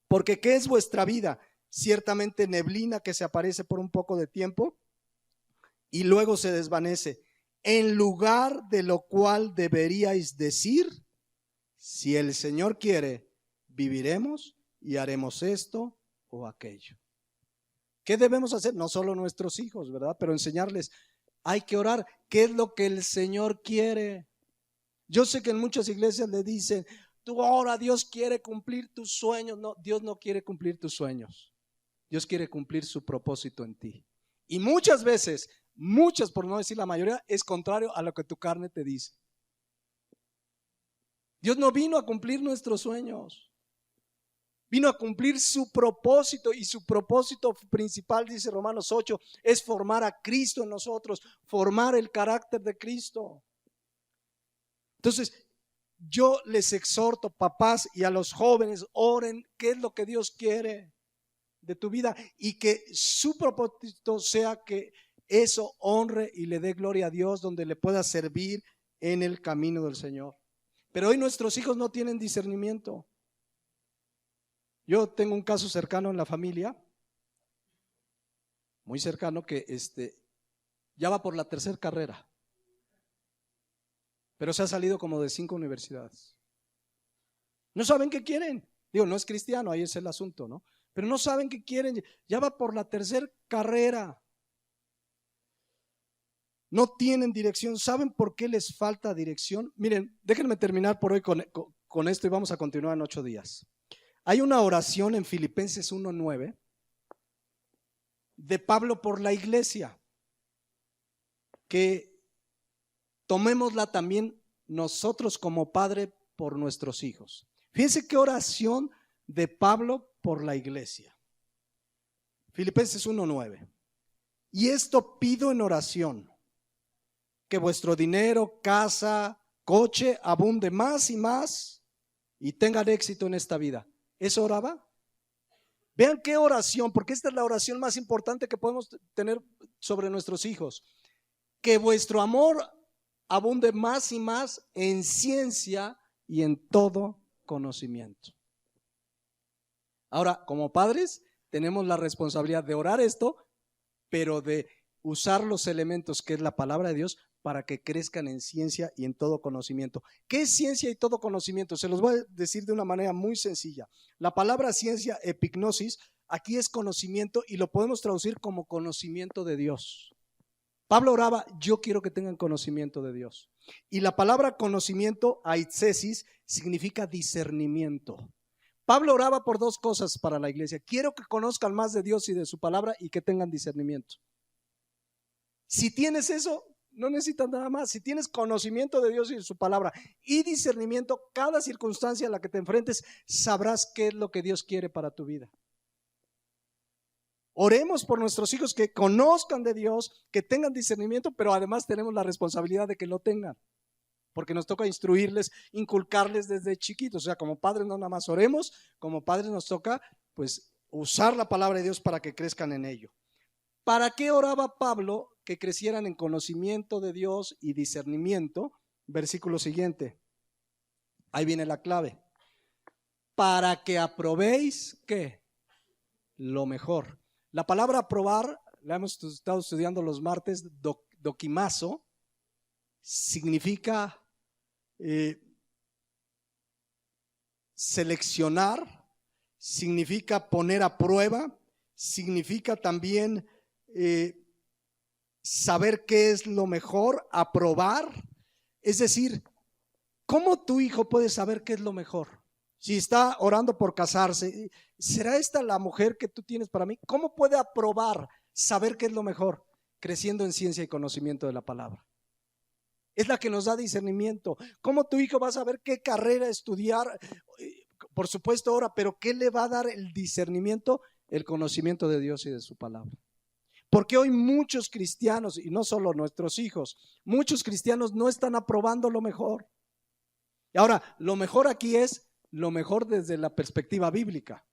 porque ¿qué es vuestra vida? Ciertamente neblina que se aparece por un poco de tiempo y luego se desvanece. En lugar de lo cual deberíais decir, si el Señor quiere, viviremos y haremos esto o aquello. ¿Qué debemos hacer? No solo nuestros hijos, ¿verdad? Pero enseñarles, hay que orar. ¿Qué es lo que el Señor quiere? Yo sé que en muchas iglesias le dicen, tú ora, Dios quiere cumplir tus sueños. No, Dios no quiere cumplir tus sueños. Dios quiere cumplir su propósito en ti. Y muchas veces, por no decir la mayoría, es contrario a lo que tu carne te dice. Dios no vino a cumplir nuestros sueños, vino a cumplir su propósito, y su propósito principal, dice Romanos 8, es formar a Cristo en nosotros, formar el carácter de Cristo. Entonces, yo les exhorto, papás, y a los jóvenes, oren qué es lo que Dios quiere de tu vida y que su propósito sea que eso honre y le dé gloria a Dios, donde le pueda servir en el camino del Señor. Pero hoy nuestros hijos no tienen discernimiento. Yo tengo un caso cercano en la familia, muy cercano, que ya va por la tercera carrera, pero se ha salido como de 5 universidades. No saben qué quieren. Digo, no es cristiano, ahí es el asunto, ¿no? Pero no saben qué quieren, ya va por la tercera carrera. No tienen dirección. ¿Saben por qué les falta dirección? Miren, déjenme terminar por hoy con esto y vamos a continuar en 8 días. Hay una oración en Filipenses 1:9 de Pablo por la iglesia, que tomémosla también nosotros como padre por nuestros hijos. Fíjense qué oración de Pablo por la iglesia. Filipenses 1:9. Y esto pido en oración, que vuestro dinero, casa, coche abunde más y más y tengan éxito en esta vida. ¿Eso oraba? Vean qué oración, porque esta es la oración más importante que podemos tener sobre nuestros hijos. Que vuestro amor abunde más y más en ciencia y en todo conocimiento. Ahora, como padres, tenemos la responsabilidad de orar esto, pero de usar los elementos que es la palabra de Dios para que crezcan en ciencia y en todo conocimiento. ¿Qué es ciencia y todo conocimiento? Se los voy a decir de una manera muy sencilla. La palabra ciencia, epignosis, aquí es conocimiento y lo podemos traducir como conocimiento de Dios. Pablo oraba, yo quiero que tengan conocimiento de Dios. Y la palabra conocimiento, aizesis, significa discernimiento. Pablo oraba por 2 cosas para la iglesia. Quiero que conozcan más de Dios y de su palabra y que tengan discernimiento. Si tienes eso, no necesitas nada más. Si tienes conocimiento de Dios y de su palabra y discernimiento, cada circunstancia a la que te enfrentes, sabrás qué es lo que Dios quiere para tu vida. Oremos por nuestros hijos que conozcan de Dios, que tengan discernimiento, pero además tenemos la responsabilidad de que lo tengan. Porque nos toca instruirles, inculcarles desde chiquitos. O sea, como padres no nada más oremos, como padres nos toca pues usar la palabra de Dios para que crezcan en ello. ¿Para qué oraba Pablo? Que crecieran en conocimiento de Dios y discernimiento. Versículo siguiente. Ahí viene la clave. Para que aprobéis, ¿qué? Lo mejor. La palabra aprobar, la hemos estado estudiando los martes, dokimazo, significa seleccionar, significa poner a prueba, significa también saber qué es lo mejor, aprobar. Es decir, ¿cómo tu hijo puede saber qué es lo mejor? Si está orando por casarse, ¿será esta la mujer que tú tienes para mí? ¿Cómo puede aprobar, saber qué es lo mejor? Creciendo en ciencia y conocimiento de la palabra. Es la que nos da discernimiento. ¿Cómo tu hijo va a saber qué carrera estudiar? Por supuesto ahora, pero ¿qué le va a dar el discernimiento? El conocimiento de Dios y de su palabra. Porque hoy muchos cristianos, y no solo nuestros hijos, muchos cristianos no están aprobando lo mejor. Y ahora, lo mejor aquí es lo mejor desde la perspectiva bíblica.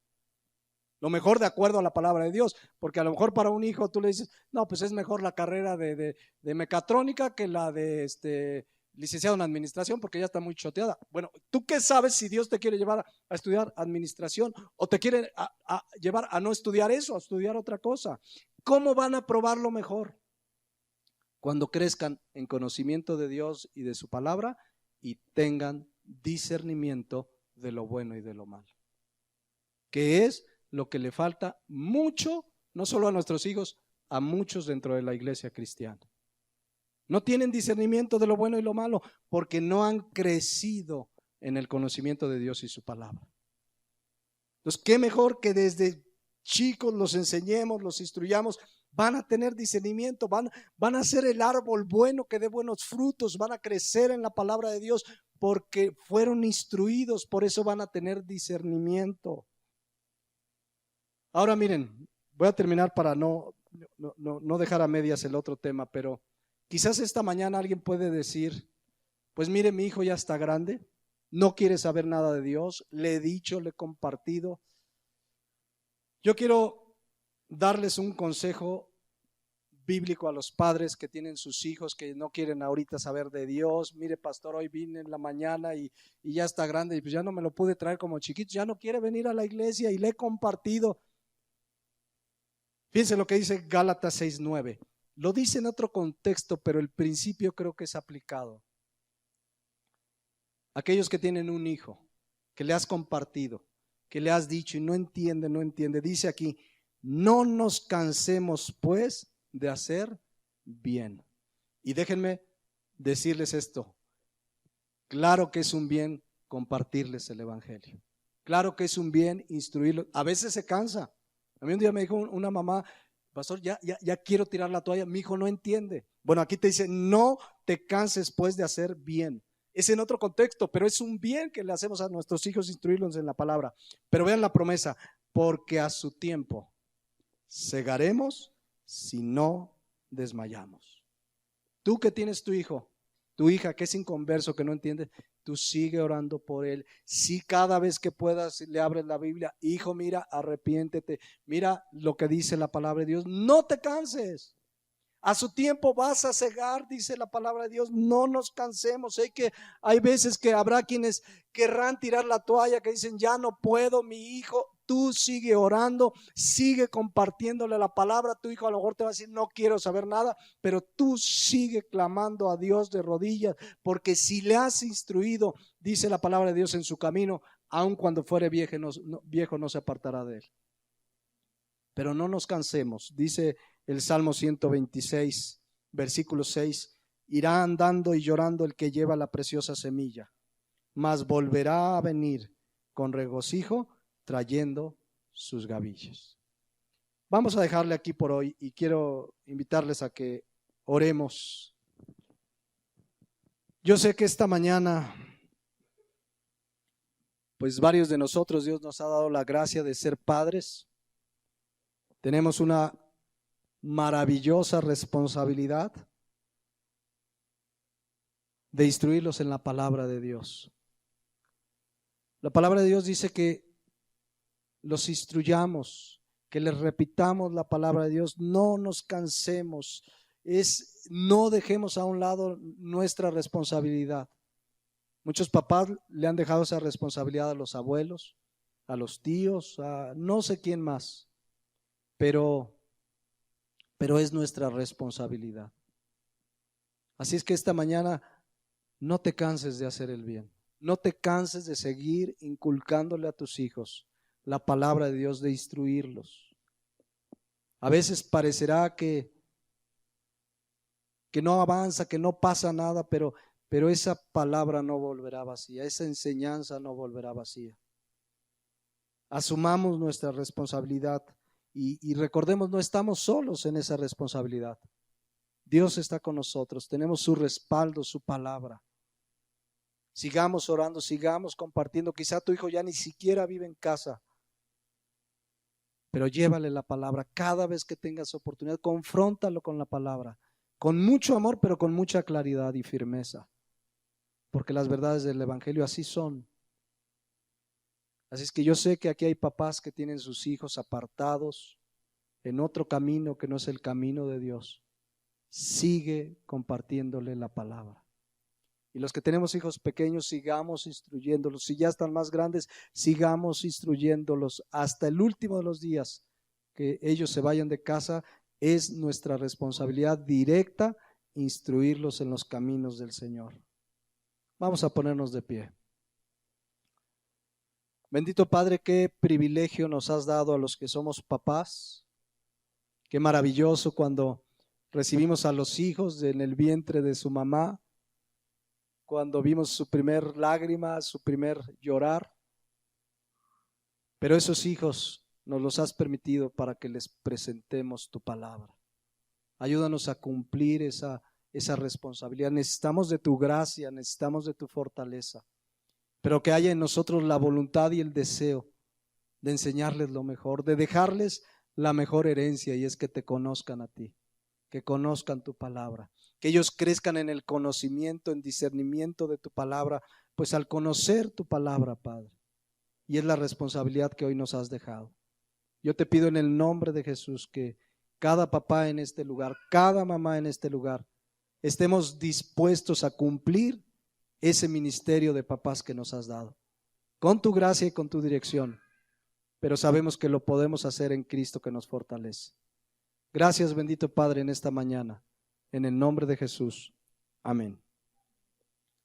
Lo mejor de acuerdo a la palabra de Dios, porque a lo mejor para un hijo tú le dices, no, pues es mejor la carrera de mecatrónica que la de licenciado en administración, porque ya está muy choteada. Bueno, ¿tú qué sabes si Dios te quiere llevar a estudiar administración o te quiere llevar a no estudiar eso, a estudiar otra cosa? ¿Cómo van a probar lo mejor? Cuando crezcan en conocimiento de Dios y de su palabra y tengan discernimiento de lo bueno y de lo malo, que es lo que le falta mucho, no solo a nuestros hijos, a muchos dentro de la iglesia cristiana. No tienen discernimiento de lo bueno y lo malo porque no han crecido en el conocimiento de Dios y su palabra. Entonces, qué mejor que desde chicos los enseñemos, los instruyamos. Van a tener discernimiento, van a ser el árbol bueno que dé buenos frutos, van a crecer en la palabra de Dios porque fueron instruidos, por eso van a tener discernimiento. Ahora miren, voy a terminar para no dejar a medias el otro tema, pero quizás esta mañana alguien puede decir, pues mire, mi hijo ya está grande, no quiere saber nada de Dios, le he dicho, le he compartido. Yo quiero darles un consejo bíblico a los padres que tienen sus hijos que no quieren ahorita saber de Dios. Mire, pastor, hoy vine en la mañana y ya está grande y pues ya no me lo pude traer como chiquito, ya no quiere venir a la iglesia y le he compartido. Fíjense lo que dice Gálatas 6:9. Lo dice en otro contexto, pero el principio creo que es aplicado. Aquellos que tienen un hijo, que le has compartido, que le has dicho y no entiende. Dice aquí, no nos cansemos pues de hacer bien. Y déjenme decirles esto. Claro que es un bien compartirles el evangelio. Claro que es un bien instruirlos. A veces se cansa. A mí un día me dijo una mamá, pastor, ya quiero tirar la toalla, mi hijo no entiende. Bueno, aquí te dice, no te canses pues de hacer bien. Es en otro contexto, pero es un bien que le hacemos a nuestros hijos, instruirlos en la palabra. Pero vean la promesa, porque a su tiempo segaremos si no desmayamos. Tú que tienes tu hijo, tu hija que es inconverso, que no entiende, tú sigue orando por él. Si cada vez que puedas le abres la Biblia, hijo, mira, arrepiéntete, mira lo que dice la palabra de Dios, no te canses. A su tiempo vas a cegar, dice la palabra de Dios, no nos cansemos. Sé que hay veces que habrá quienes querrán tirar la toalla, que dicen, ya no puedo, mi hijo. Tú sigue orando, sigue compartiéndole la palabra. Tu hijo a lo mejor te va a decir, no quiero saber nada, pero tú sigue clamando a Dios de rodillas, porque si le has instruido, dice la palabra de Dios, en su camino, aun cuando fuere viejo no se apartará de él. Pero no nos cansemos, dice el Salmo 126, versículo 6, irá andando y llorando el que lleva la preciosa semilla, mas volverá a venir con regocijo trayendo sus gavillas. Vamos a dejarle aquí por hoy y quiero invitarles a que oremos. Yo sé que esta mañana, pues varios de nosotros, Dios nos ha dado la gracia de ser padres. tenemos una maravillosa responsabilidad de instruirlos en la palabra de Dios. La palabra de Dios dice que los instruyamos, que les repitamos la palabra de Dios, no nos cansemos, no dejemos a un lado nuestra responsabilidad. Muchos papás le han dejado esa responsabilidad a los abuelos, a los tíos, a no sé quién más, pero es nuestra responsabilidad. Así es que esta mañana no te canses de hacer el bien, no te canses de seguir inculcándole a tus hijos la palabra de Dios, de instruirlos. A veces parecerá que no avanza, que no pasa nada, pero esa palabra no volverá vacía, esa enseñanza no volverá vacía. Asumamos nuestra responsabilidad y recordemos, no estamos solos en esa responsabilidad. Dios está con nosotros, tenemos su respaldo, su palabra. Sigamos orando, sigamos compartiendo. Quizá tu hijo ya ni siquiera vive en casa, pero llévale la palabra. Cada vez que tengas oportunidad, confróntalo con la palabra, con mucho amor, pero con mucha claridad y firmeza, porque las verdades del evangelio así son. Así es que yo sé que aquí hay papás que tienen sus hijos apartados en otro camino que no es el camino de Dios. Sigue compartiéndole la palabra. Y los que tenemos hijos pequeños, sigamos instruyéndolos. Si ya están más grandes, sigamos instruyéndolos hasta el último de los días. Que ellos se vayan de casa, es nuestra responsabilidad directa instruirlos en los caminos del Señor. Vamos a ponernos de pie. Bendito Padre, qué privilegio nos has dado a los que somos papás. Qué maravilloso cuando recibimos a los hijos en el vientre de su mamá, cuando vimos su primer lágrima, su primer llorar. Pero esos hijos nos los has permitido para que les presentemos tu palabra. Ayúdanos a cumplir esa responsabilidad. Necesitamos de tu gracia, necesitamos de tu fortaleza, pero que haya en nosotros la voluntad y el deseo de enseñarles lo mejor, de dejarles la mejor herencia, y es que te conozcan a ti, que conozcan tu palabra, que ellos crezcan en el conocimiento, en discernimiento de tu palabra, pues al conocer tu palabra, Padre, y es la responsabilidad que hoy nos has dejado. Yo te pido en el nombre de Jesús que cada papá en este lugar, cada mamá en este lugar, estemos dispuestos a cumplir ese ministerio de papás que nos has dado, con tu gracia y con tu dirección, pero sabemos que lo podemos hacer en Cristo que nos fortalece. Gracias, bendito Padre, en esta mañana, en el nombre de Jesús. Amén.